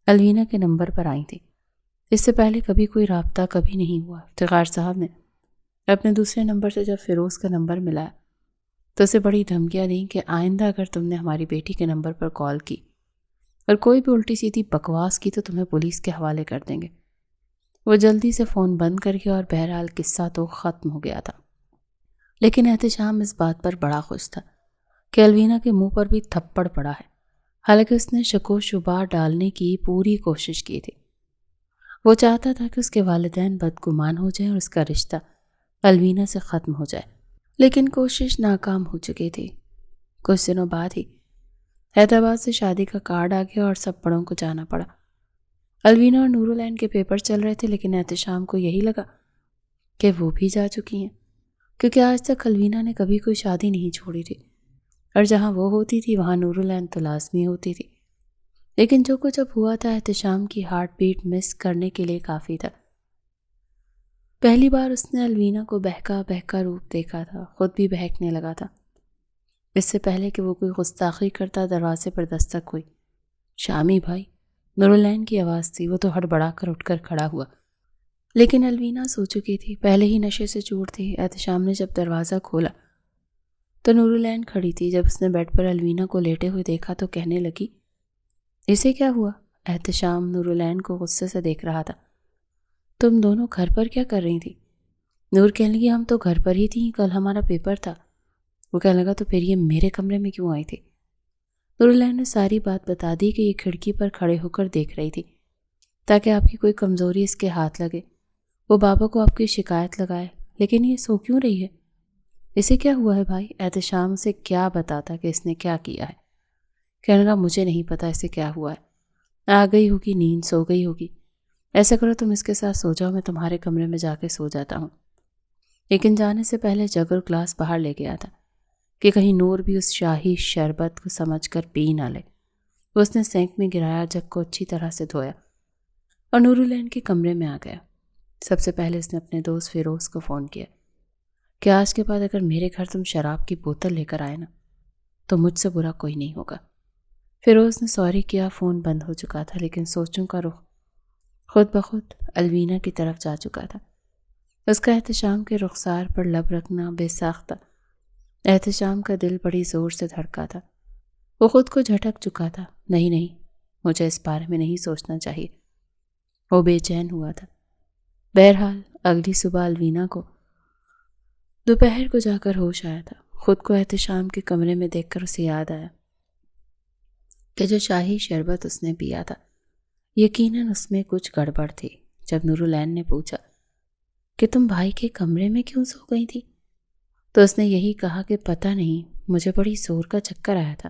[SPEAKER 1] الوینا کے نمبر پر آئی تھی، اس سے پہلے کبھی کوئی رابطہ کبھی نہیں ہوا۔ افتخار صاحب نے اپنے دوسرے نمبر سے جب فیروز کا نمبر ملا تو اسے بڑی دھمکیاں دیں کہ آئندہ اگر تم نے ہماری بیٹی کے نمبر پر کال کی اور کوئی بھی الٹی سیدھی بکواس کی تو تمہیں پولیس کے حوالے کر دیں گے۔ وہ جلدی سے فون بند کر گیا اور بہرحال قصہ تو ختم ہو گیا تھا۔ لیکن احتشام اس بات پر بڑا خوش تھا کہ الوینا کے منہ پر بھی تھپڑ پڑا ہے، حالانکہ اس نے شک و شبہ ڈالنے کی پوری کوشش کی تھی۔ وہ چاہتا تھا کہ اس کے والدین بدگمان ہو جائیں اور اس کا رشتہ الوینا سے ختم ہو جائے، لیکن کوشش ناکام ہو چکی تھی۔ کچھ دنوں بعد ہی حیدرآباد سے شادی کا کارڈ آ گیا اور سب بڑوں کو جانا پڑا۔ الوینا اور نورالعین کے پیپر چل رہے تھے، لیکن احتشام کو یہی لگا کہ وہ بھی جا چکی ہیں، کیونکہ آج تک الوینا نے کبھی کوئی شادی نہیں چھوڑی تھی، اور جہاں وہ ہوتی تھی وہاں نورالعین تو لازمی ہوتی تھی۔ لیکن جو کچھ اب ہوا تھا احتشام کی ہارٹ بیٹ مس کرنے کے لیے کافی تھا۔ پہلی بار اس نے الوینا کو بہکا بہکا روپ دیکھا تھا، خود بھی بہکنے لگا تھا۔ اس سے پہلے کہ وہ کوئی گستاخی کرتا دروازے پر دستک ہوئی۔ شامی بھائی، نورالعین کی آواز تھی۔ وہ تو ہڑبڑا کر اٹھ کر کھڑا ہوا، لیکن الوینا سو چکی تھی، پہلے ہی نشے سے چور تھی۔ احتشام نے جب دروازہ کھولا تو نورالعین کھڑی تھی۔ جب اس نے بیڈ پر الوینا کو لیٹے ہوئے دیکھا تو کہنے لگی، اسے کیا ہوا؟ احتشام نورالعین کو غصے سے دیکھ رہا تھا۔ تم دونوں گھر پر کیا کر رہی تھی؟ نور کہنے لگی، ہم تو گھر پر ہی تھیں، کل ہمارا پیپر تھا۔ وہ کہنے لگا، تو پھر یہ میرے کمرے میں کیوں آئی تھی؟ نورالعین نے ساری بات بتا دی کہ یہ کھڑکی پر کھڑے ہو کر دیکھ رہی تھی تاکہ آپ کی کوئی کمزوری اس کے ہاتھ لگے، وہ بابا کو آپ کی شکایت لگائے۔ لیکن یہ سو کیوں رہی ہے؟ اسے کیا ہوا ہے بھائی؟ احتشام اسے کیا بتاتا کہ اس نے کیا کیا ہے؟ کہنے لگا، مجھے نہیں پتا اسے کیا ہوا ہے، آ گئی ہوگی نیند، سو گئی ہوگی۔ ایسا کرو تم اس کے ساتھ سو جاؤ، میں تمہارے کمرے میں جا کے سو جاتا ہوں۔ لیکن جانے سے پہلے جگ اور گلاس باہر لے گیا تھا کہ کہیں نور بھی اس شاہی شربت کو سمجھ کر پی نہ لے۔ وہ اس نے سینک میں گرایا، جگ کو اچھی طرح سے دھویا اور نورالعین کے کمرے میں آ گیا۔ سب سے پہلے اس نے اپنے دوست فیروز کو فون کیا کہ آج کے بعد اگر میرے گھر تم شراب کی بوتل لے کر آئے نا تو مجھ سے برا کوئی نہیں ہوگا۔ فیروز نے سوری کیا، فون بند ہو چکا تھا، لیکن سوچوں کا رخ خود بخود الوینا کی طرف جا چکا تھا۔ اس کا احتشام کے رخسار پر لب رکھنا بے ساختہ۔ احتشام کا دل بڑی زور سے دھڑکا تھا، وہ خود کو جھٹک چکا تھا۔ نہیں، مجھے اس بارے میں نہیں سوچنا چاہیے۔ وہ بے چین ہوا تھا۔ بہرحال اگلی صبح الوینا کو دوپہر کو جا کر ہوش آیا تھا۔ خود کو احتشام کے کمرے میں دیکھ کر اسے یاد آیا کہ جو شاہی شربت اس نے پیا تھا یقیناً اس میں کچھ گڑبڑ تھی۔ جب نورالعین نے پوچھا کہ تم بھائی کے کمرے میں کیوں سو گئی تھی تو اس نے یہی کہا کہ پتہ نہیں، مجھے بڑی زور کا چکر آیا تھا۔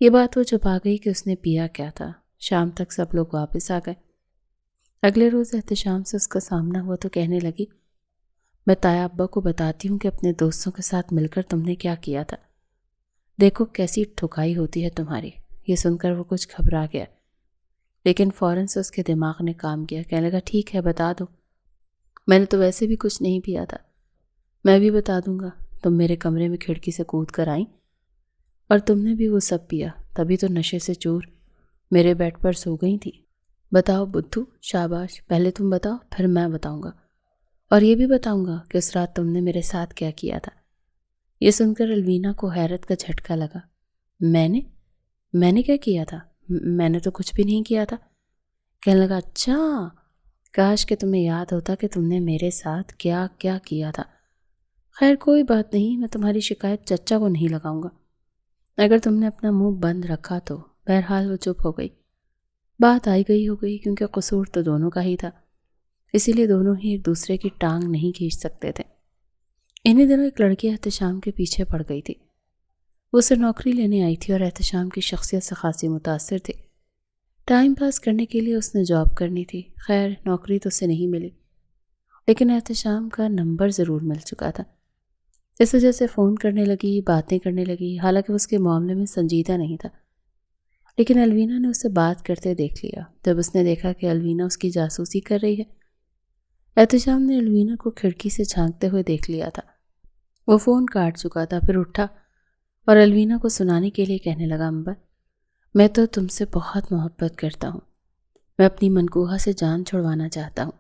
[SPEAKER 1] یہ بات وہ چھپا گئی کہ اس نے پیا کیا تھا۔ شام تک سب لوگ واپس آ گئے۔ اگلے روز احتشام سے اس کا سامنا ہوا تو کہنے لگی، میں تایا ابا کو بتاتی ہوں کہ اپنے دوستوں کے ساتھ مل کر تم نے کیا کیا تھا، دیکھو کیسی ٹھکائی ہوتی ہے تمہاری۔ یہ سن کر وہ کچھ گھبرا گیا، لیکن فوراً سے اس کے دماغ نے کام کیا۔ کہنے لگا، ٹھیک ہے بتا دو، میں نے تو ویسے بھی کچھ نہیں پیا تھا، میں بھی بتا دوں گا۔ تم میرے کمرے میں کھڑکی سے کود کر آئیں اور تم نے بھی وہ سب پیا، تبھی تو نشے سے چور میرے بیڈ پر سو گئی تھی۔ بتاؤ بدھو، شاباش، پہلے تم بتاؤ پھر میں بتاؤں گا، اور یہ بھی بتاؤں گا کہ اس رات تم نے میرے ساتھ کیا کیا تھا۔ یہ سن کر الوینا کو حیرت کا جھٹکا لگا۔ میں نے کیا کیا تھا؟ میں نے تو کچھ بھی نہیں کیا تھا۔ کہنے لگا، اچھا، کاش کہ تمہیں یاد ہوتا کہ تم نے میرے ساتھ کیا کیا کیا تھا۔ خیر کوئی بات نہیں، میں تمہاری شکایت چچا کو نہیں لگاؤں گا۔ اگر تم نے اپنا منہ بند رکھا تو۔ بہرحال وہ چپ ہو گئی۔ بات آئی گئی ہو گئی، کیونکہ قصور تو دونوں کا ہی تھا، اسی لیے دونوں ہی ایک دوسرے کی ٹانگ نہیں کھینچ سکتے تھے۔ انہی دنوں ایک لڑکی احتشام کے پیچھے پڑ گئی تھی۔ وہ اسے نوکری لینے آئی تھی اور احتشام کی شخصیت سے خاصی متاثر تھی۔ ٹائم پاس کرنے کے لیے اس نے جاب کرنی تھی۔ خیر نوکری تو اسے نہیں ملی، لیکن احتشام کا نمبر ضرور مل چکا تھا۔ اس وجہ سے فون کرنے لگی، باتیں کرنے لگی، حالانکہ اس کے معاملے میں سنجیدہ نہیں تھا۔ لیکن الوینا نے اسے بات کرتے دیکھ لیا۔ جب اس نے دیکھا کہ الوینا اس کی جاسوسی کر رہی ہے، احتشام نے الوینا کو کھڑکی سے جھانکتے ہوئے دیکھ لیا تھا۔ وہ فون کاٹ چکا تھا، پھر اٹھا اور الوینا کو سنانے کے لیے کہنے لگا، امبر، میں تو تم سے بہت محبت کرتا ہوں، میں اپنی منکوہا سے جان چھڑوانا چاہتا ہوں۔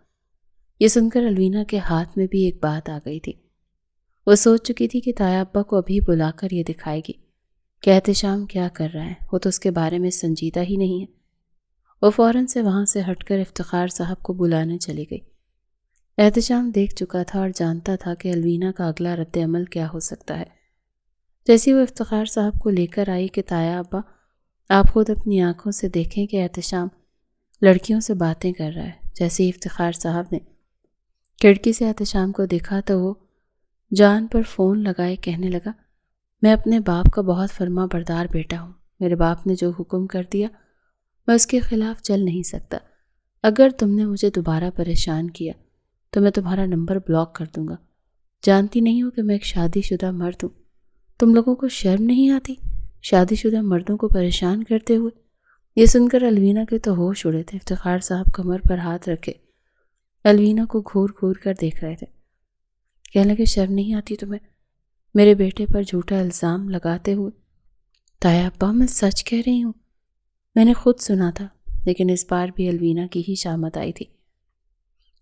[SPEAKER 1] یہ سن کر الوینا کے ہاتھ میں بھی ایک بات آ گئی تھی۔ وہ سوچ چکی تھی کہ تایا ابا کو ابھی بلا کر یہ دکھائے گی کہ احتشام کیا کر رہا ہے، وہ تو اس کے بارے میں سنجیدہ ہی نہیں ہے۔ وہ فوراً سے وہاں سے ہٹ کر افتخار صاحب کو بلانے چلی گئی۔ احتشام دیکھ چکا تھا اور جانتا تھا کہ الوینا کا اگلا رد عمل کیا ہو سکتا ہے۔ جیسے وہ افتخار صاحب کو لے کر آئی کہ تایا ابا آپ خود اپنی آنکھوں سے دیکھیں کہ احتشام لڑکیوں سے باتیں کر رہا ہے۔ جیسے ہی افتخار صاحب نے کھڑکی سے احتشام کو دیکھا تو وہ جان پر فون لگائے کہنے لگا، میں اپنے باپ کا بہت فرما بردار بیٹا ہوں. میرے باپ نے جو حکم کر دیا میں اس کے خلاف چل نہیں سکتا. اگر تم نے مجھے دوبارہ پریشان کیا تو میں تمہارا نمبر بلاک کر دوں گا. جانتی نہیں ہو کہ میں ایک شادی شدہ مرد ہوں. تم لوگوں کو شرم نہیں آتی شادی شدہ مردوں کو پریشان کرتے ہوئے؟ یہ سن کر الوینا کے تو ہوش اڑے تھے. افتخار صاحب کمر پر ہاتھ رکھے الوینا کو گھور گھور کر دیکھ رہے تھے. کہنے لگے شرم نہیں آتی تمہیں میرے بیٹے پر جھوٹا الزام لگاتے ہوئے؟ تایا ابا میں سچ کہہ رہی ہوں. میں نے خود سنا تھا. لیکن اس بار بھی الوینا کی ہی شامت آئی تھی.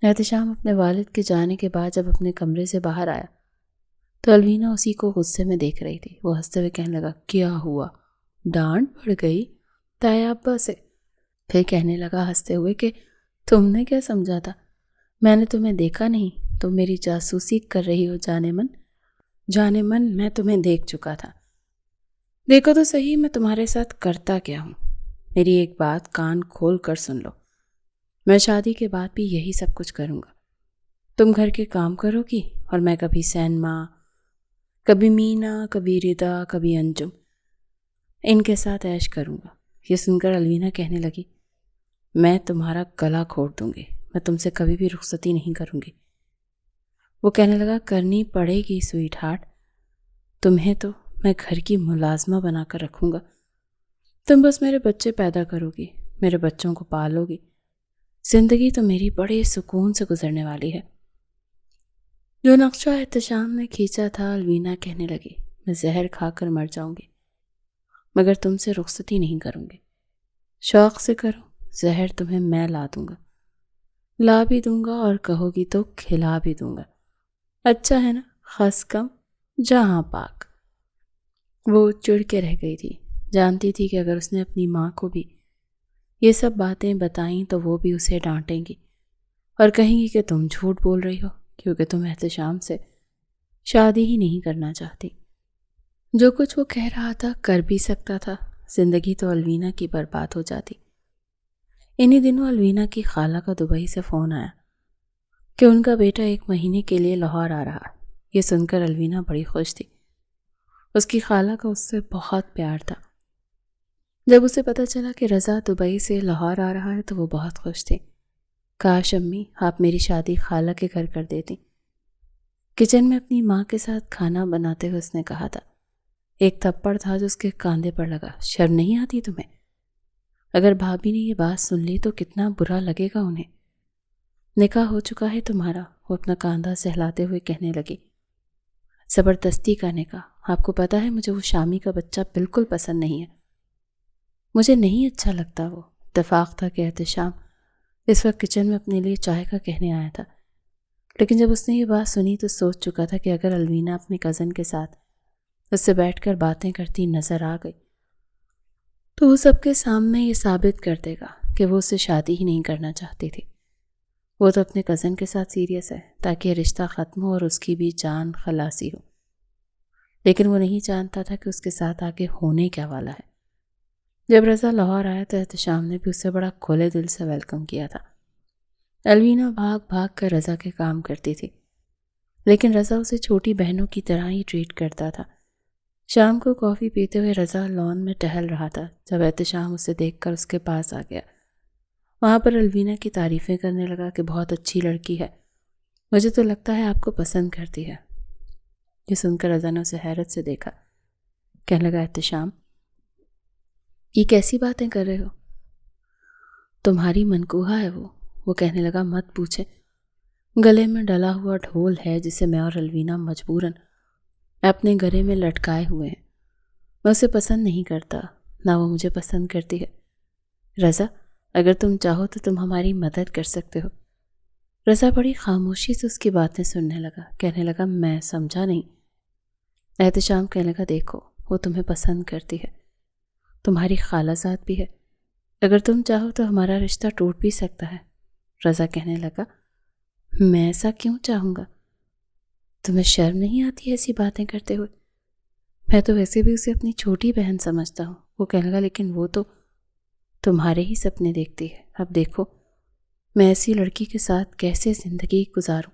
[SPEAKER 1] احتشام اپنے والد کے جانے کے بعد جب اپنے کمرے سے باہر آیا تو الوینا اسی کو غصے میں دیکھ رہی تھی. وہ ہنستے ہوئے کہنے لگا کیا ہوا؟ ڈانٹ پڑ گئی تایا ابا سے؟ پھر کہنے لگا ہنستے ہوئے کہ تم نے کیا سمجھا تھا میں نے تمہیں دیکھا نہیں؟ تم میری جاسوسی کر رہی ہو جانے من میں تمہیں دیکھ چکا تھا. دیکھو تو صحیح میں تمہارے ساتھ کرتا کیا ہوں. میری ایک بات کان کھول کر سن لو. میں شادی کے بعد بھی یہی سب کچھ کروں گا. تم گھر کے کام کرو گی اور میں کبھی سینما، کبھی مینا، کبھی ردا، کبھی انجم ان کے ساتھ عیش کروں گا. یہ سن کر الوینا کہنے لگی میں تمہارا گلا گھونٹ دوں گی. میں تم سے کبھی بھی رخصتی نہیں کروں گی. وہ کہنے لگا کرنی پڑے گی سویٹ ہارٹ. تمہیں تو میں گھر کی ملازمہ بنا کر رکھوں گا. تم بس میرے بچے پیدا کرو گی، میرے بچوں کو پالو گی. زندگی تو میری بڑے سکون سے گزرنے والی ہے. جو نقشہ احتشام نے کھینچا تھا الوینا کہنے لگی میں زہر کھا کر مر جاؤں گی مگر تم سے رخصتی نہیں کروں گی. شوق سے کرو، زہر تمہیں میں لا دوں گا، لا بھی دوں گا اور کہو گی تو کھلا بھی دوں گا. اچھا ہے نا؟ خس کم جہاں پاک. وہ چڑ کے رہ گئی تھی. جانتی تھی کہ اگر اس نے اپنی ماں کو بھی یہ سب باتیں بتائیں تو وہ بھی اسے ڈانٹیں گی اور کہیں گی کہ تم جھوٹ بول رہی ہو کیونکہ تم احتشام سے شادی ہی نہیں کرنا چاہتی. جو کچھ وہ کہہ رہا تھا کر بھی سکتا تھا. زندگی تو الوینا کی برباد ہو جاتی. انہی دنوں الوینا کی خالہ کا دبئی سے فون آیا کہ ان کا بیٹا 1 مہینے کے لیے لاہور آ رہا. یہ سن کر الوینا بڑی خوش تھی. اس کی خالہ کا اس سے بہت پیار تھا. جب اسے پتہ چلا کہ رضا دبئی سے لاہور آ رہا ہے تو وہ بہت خوش تھی. کاش امی آپ میری شادی خالہ کے گھر کر دیتی. کچن میں اپنی ماں کے ساتھ کھانا بناتے ہوئے اس نے کہا تھا. ایک تھپڑ تھا جو اس کے کاندھے پر لگا. شرم نہیں آتی تمہیں؟ اگر بھابھی نے یہ بات سن لی تو کتنا برا لگے گا انہیں. نکاح ہو چکا ہے تمہارا. وہ اپنا کاندھا سہلاتے ہوئے کہنے لگی. زبردستی کا نکاح. آپ کو پتا ہے مجھے وہ شامی کا بچہ بالکل پسند نہیں ہے. مجھے نہیں اچھا لگتا وہ. اتفاق تھا کہ احتشام اس وقت کچن میں اپنے لیے چائے کا کہنے آیا تھا. لیکن جب اس نے یہ بات سنی تو سوچ چکا تھا کہ اگر الوینا اپنے کزن کے ساتھ اس سے بیٹھ کر باتیں کرتی نظر آ گئی تو وہ سب کے سامنے یہ ثابت کر دے گا کہ وہ اس سے شادی ہی نہیں کرنا چاہتی تھی. وہ تو اپنے کزن کے ساتھ سیریس ہے تاکہ یہ رشتہ ختم ہو اور اس کی بھی جان خلاصی ہو. لیکن وہ نہیں جانتا تھا کہ اس کے ساتھ آگے ہونے کیا والا ہے. جب رضا لاہور آیا تو احتشام نے بھی اسے بڑا کھلے دل سے ویلکم کیا تھا. الوینا بھاگ بھاگ کر رضا کے کام کرتی تھی لیکن رضا اسے چھوٹی بہنوں کی طرح ہی ٹریٹ کرتا تھا. شام کو کافی پیتے ہوئے رضا لان میں ٹہل رہا تھا جب احتشام اسے دیکھ کر اس کے پاس آ گیا. وہاں پر الوینا کی تعریفیں کرنے لگا کہ بہت اچھی لڑکی ہے، مجھے تو لگتا ہے آپ کو پسند کرتی ہے. یہ سن کر رضا نے اسے حیرت سے دیکھا. کہنے لگا احتشام یہ کیسی باتیں کر رہے ہو؟ تمہاری منکوہا ہے وہ کہنے لگا مت پوچھے. گلے میں ڈلا ہوا ڈھول ہے جسے میں اور الوینا مجبوراً اپنے گلے میں لٹکائے ہوئے ہیں. میں اسے پسند نہیں کرتا نہ وہ مجھے پسند کرتی ہے. رضا اگر تم چاہو تو تم ہماری مدد کر سکتے ہو. رضا بڑی خاموشی سے اس کی باتیں سننے لگا. کہنے لگا میں سمجھا نہیں. احتشام کہنے لگا دیکھو وہ تمہیں پسند کرتی ہے، تمہاری خالہ زاد بھی ہے. اگر تم چاہو تو ہمارا رشتہ ٹوٹ بھی سکتا ہے. رضا کہنے لگا میں ایسا کیوں چاہوں گا؟ تمہیں شرم نہیں آتی ایسی باتیں کرتے ہوئے؟ میں تو ویسے بھی اسے اپنی چھوٹی بہن سمجھتا ہوں. وہ کہنے لگا لیکن وہ تو تمہارے ہی سپنے دیکھتی ہے. اب دیکھو میں ایسی لڑکی کے ساتھ کیسے زندگی گزاروں.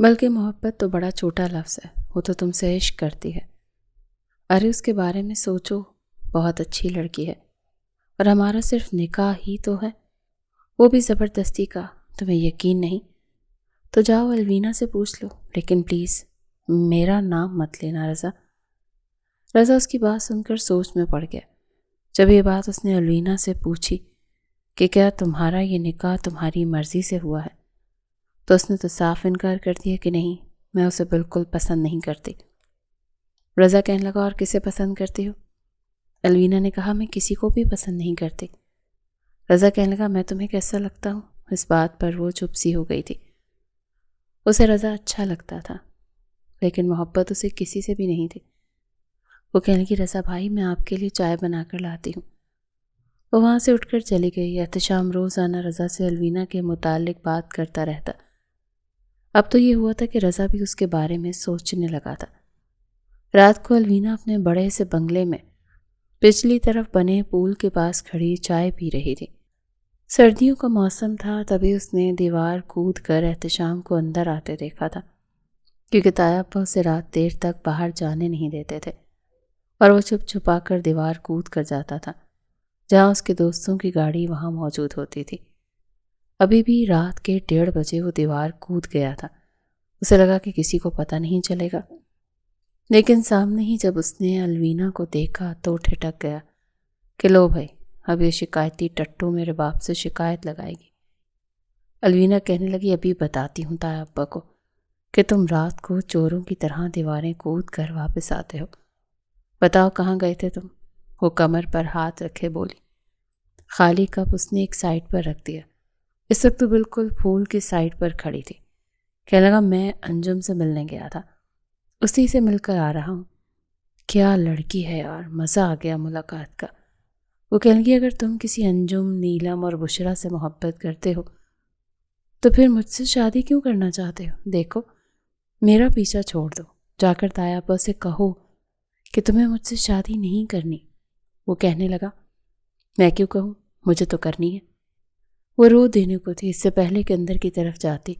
[SPEAKER 1] بلکہ محبت تو بڑا چھوٹا لفظ ہے. وہ تو تم سے عشق کرتی ہے. ارے اس کے بارے میں سوچو، بہت اچھی لڑکی ہے، اور ہمارا صرف نکاح ہی تو ہے، وہ بھی زبردستی کا۔ تمہیں یقین نہیں تو جاؤ الوینا سے پوچھ لو، لیکن پلیز میرا نام مت لینا رضا۔ رضا اس کی بات سن کر سوچ میں پڑ گیا۔ جب یہ بات اس نے الوینا سے پوچھی کہ کیا تمہارا یہ نکاح تمہاری مرضی سے ہوا ہے، تو اس نے تو صاف انکار کر دیا کہ نہیں، میں اسے بالکل پسند نہیں کرتی۔ رضا کہنے لگا، اور کسے پسند کرتی ہو؟ الوینا نے کہا، میں کسی کو بھی پسند نہیں کرتی۔ رضا کہنے لگا، میں تمہیں کیسا لگتا ہوں؟ اس بات پر وہ چپ سی ہو گئی تھی۔ اسے رضا اچھا لگتا تھا، لیکن محبت اسے کسی سے بھی نہیں تھی۔ وہ کہنے لگی، رضا بھائی میں آپ کے لیے چائے بنا کر لاتی ہوں۔ وہ وہاں سے اٹھ کر چلی گئی۔ احتشام روزانہ رضا سے الوینا کے متعلق بات کرتا رہتا۔ اب تو یہ ہوا تھا کہ رضا بھی اس کے بارے میں سوچنے لگا تھا۔ رات کو الوینا اپنے بڑے سے بنگلے میں پچھلی طرف بنے پول کے پاس کھڑی چائے پی رہی تھی۔ سردیوں کا موسم تھا، تبھی اس نے دیوار کود کر احتشام کو اندر آتے دیکھا تھا، کیونکہ تایا ابا اسے رات دیر تک باہر جانے نہیں دیتے تھے، اور وہ چھپ چھپا کر دیوار کود کر جاتا تھا جہاں اس کے دوستوں کی گاڑی وہاں موجود ہوتی تھی۔ ابھی بھی رات کے 1:30 بجے وہ دیوار کود گیا تھا۔ اسے لگا کہ کسی کو پتہ نہیں چلے گا، لیکن سامنے ہی جب اس نے الوینا کو دیکھا تو ٹھٹک گیا کہ لو بھائی، اب یہ شکایتی ٹٹو میرے باپ سے شکایت لگائے گی۔ الوینا کہنے لگی، ابھی بتاتی ہوں تایا ابا کو کہ تم رات کو چوروں کی طرح دیواریں کود کر واپس آتے ہو۔ بتاؤ کہاں گئے تھے تم؟ وہ کمر پر ہاتھ رکھے بولی۔ خالی کپ اس نے ایک سائڈ پر رکھ دیا۔ اس وقت تو بالکل پھول کی سائڈ پر کھڑی تھی۔ کہنے لگا، میں انجم سے ملنے گیا تھا، اسی سے مل کر آ رہا ہوں۔ کیا لڑکی ہے یار، مزہ آ گیا ملاقات کا۔ وہ کہنے لگی، اگر تم کسی انجم، نیلم اور بشرا سے محبت کرتے ہو تو پھر مجھ سے شادی کیوں کرنا چاہتے ہو؟ دیکھو میرا پیچھا چھوڑ دو، جا کر تایا ابا سے کہو کہ تمہیں مجھ سے شادی نہیں کرنی۔ وہ کہنے لگا، میں کیوں کہوں، مجھے تو کرنی ہے۔ وہ رو دینے کو تھی، اس سے پہلے کہ اندر کی طرف جاتی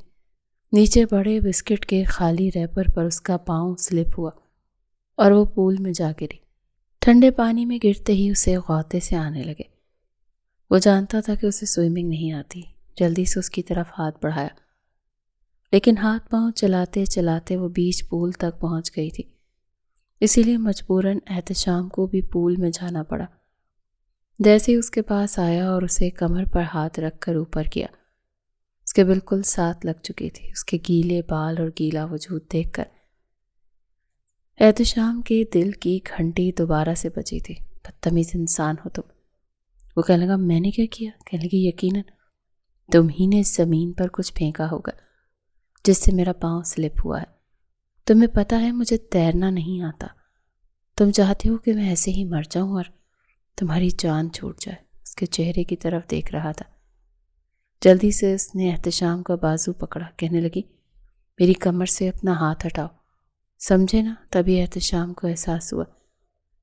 [SPEAKER 1] نیچے بڑے بسکٹ کے خالی ریپر پر اس کا پاؤں سلپ ہوا اور وہ پول میں جا گری۔ ٹھنڈے پانی میں گرتے ہی اسے غوطے سے آنے لگے۔ وہ جانتا تھا کہ اسے سوئمنگ نہیں آتی، جلدی سے اس کی طرف ہاتھ بڑھایا، لیکن ہاتھ پاؤں چلاتے چلاتے وہ بیچ پول تک پہنچ گئی تھی، اسی لیے مجبوراً احتشام کو بھی پول میں جانا پڑا۔ جیسے ہی اس کے پاس آیا اور اسے کمر پر ہاتھ رکھ کر اوپر کیا، اس کے بالکل ساتھ لگ چکی تھی۔ اس کے گیلے بال اور گیلا وجود دیکھ کر احتشام کے دل کی گھنٹی دوبارہ سے بجی تھی۔ بدتمیز انسان ہو تم۔ وہ کہنے لگا، میں نے کیا کیا؟ کہنے لگی، یقیناً تم ہی نے زمین پر کچھ پھینکا ہوگا جس سے میرا پاؤں سلپ ہوا ہے۔ تمہیں پتہ ہے مجھے تیرنا نہیں آتا، تم چاہتے ہو کہ میں ایسے ہی مر جاؤں اور تمہاری جان چھوٹ جائے۔ اس کے چہرے کی طرف دیکھ رہا تھا۔ جلدی سے اس نے احتشام کا بازو پکڑا، کہنے لگی، میری کمر سے اپنا ہاتھ ہٹاؤ، سمجھے نا؟ تبھی احتشام کو احساس ہوا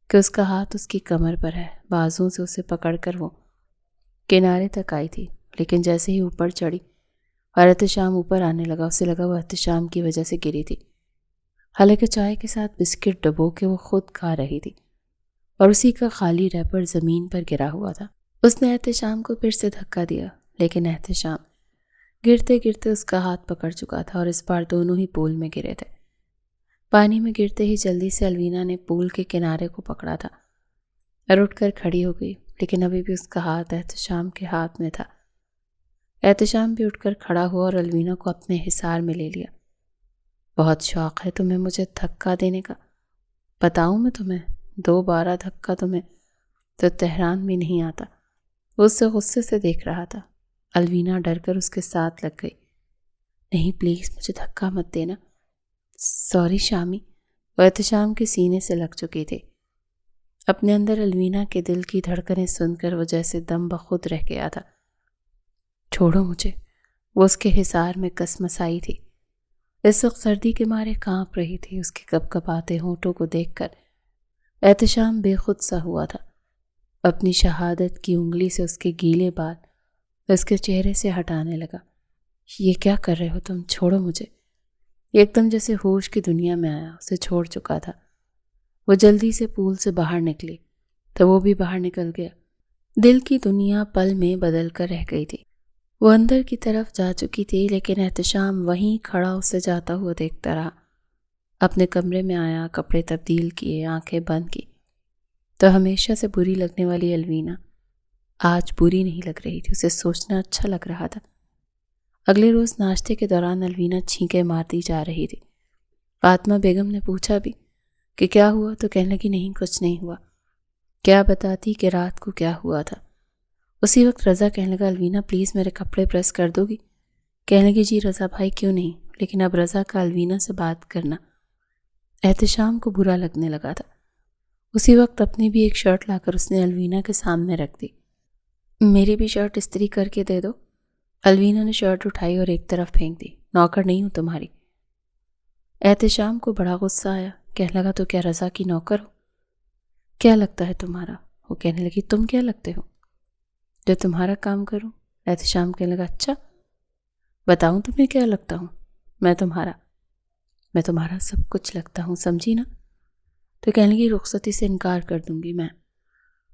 [SPEAKER 1] کہ اس کا ہاتھ اس کی کمر پر ہے۔ بازو سے اسے پکڑ کر وہ کنارے تک آئی تھی، لیکن جیسے ہی اوپر چڑھی اور احتشام اوپر آنے لگا، اسے لگا وہ احتشام کی وجہ سے گری تھی، حالانکہ چائے کے ساتھ بسکٹ ڈبو کے وہ خود کھا رہی تھی اور اسی کا خالی ریپر زمین پر گرا ہوا تھا۔ اس نے احتشام کو پھر سے دھکا دیا، لیکن احتشام گرتے گرتے اس کا ہاتھ پکڑ چکا تھا اور اس بار دونوں ہی پول میں گرے تھے۔ پانی میں گرتے ہی جلدی سے الوینا نے پول کے کنارے کو پکڑا تھا اور اٹھ کر کھڑی ہو گئی، لیکن ابھی بھی اس کا ہاتھ احتشام کے ہاتھ میں تھا۔ احتشام بھی اٹھ کر کھڑا ہوا اور الوینا کو اپنے حصار میں لے لیا۔ بہت شوق ہے تمہیں مجھے دھکا دینے کا، بتاؤں میں تمہیں 2 بار دھکا تمہیں تو تہران بھی نہیں آتا۔ وہ اس سے غصے سے دیکھ رہا تھا۔ الوینا ڈر کر اس کے ساتھ لگ گئی۔ نہیں پلیز مجھے دھکا مت دینا، سوری شامی۔ وہ احتشام کے سینے سے لگ چکی تھی۔ اپنے اندر الوینا کے دل کی دھڑکنیں سن کر وہ جیسے دم بخود رہ گیا تھا۔ چھوڑو مجھے، وہ اس کے حصار میں کسمسائی تھی۔ اس وقت سردی کے مارے کانپ رہی تھی۔ اس کے کپ کپاتے ہونٹوں کو دیکھ کر احتشام بے خود سا ہوا تھا۔ اپنی شہادت کی انگلی سے اس کے گیلے بال اس کے چہرے سے ہٹانے لگا۔ یہ کیا کر رہے ہو تم؟ چھوڑو مجھے۔ ایک دم جیسے ہوش کی دنیا میں آیا، اسے چھوڑ چکا تھا۔ وہ جلدی سے پول سے باہر نکلی تو وہ بھی باہر نکل گیا۔ دل کی دنیا پل میں بدل کر رہ گئی تھی۔ وہ اندر کی طرف جا چکی تھی، لیکن احتشام وہیں کھڑا اسے جاتا ہوا دیکھتا رہا۔ اپنے کمرے میں آیا، کپڑے تبدیل کیے، آنکھیں بند کی تو ہمیشہ سے بری لگنے والی الوینا آج بری نہیں لگ رہی تھی، اسے سوچنا اچھا لگ رہا تھا۔ اگلے روز ناشتے کے دوران الوینا چھینکیں مارتی جا رہی تھی۔ فاطمہ بیگم نے پوچھا بھی کہ کیا ہوا تو کہنے لگی نہیں کچھ نہیں ہوا۔ کیا بتاتی کہ رات کو کیا ہوا تھا۔ اسی وقت رضا کہنے لگا الوینا پلیز میرے کپڑے پریس کر دو گی؟ کہنے لگی جی رضا بھائی کیوں نہیں، لیکن اب رضا کا الوینا سے بات کرنا احتشام کو برا لگنے لگا تھا۔ اسی وقت اپنی بھی ایک شرٹ لا کر اس نے الوینا کے سامنے رکھ دی۔ میری بھی شرٹ استری کر کے دے دو۔ الوینا نے شرٹ اٹھائی اور ایک طرف پھینک دی۔ نوکر نہیں ہوں تمہاری۔ احتشام کو بڑا غصہ آیا، کہنے لگا تو کیا رضا کی نوکر ہو؟ کیا لگتا ہے تمہارا؟ وہ کہنے لگی تم کیا لگتے ہو جو تمہارا کام کروں؟ احتشام کہنے لگا اچھا بتاؤں تمہیں کیا لگتا ہوں؟ میں تمہارا سب کچھ لگتا ہوں، سمجھی نا؟ تو کہنے لگی رخصتی سے انکار کر دوں گی میں،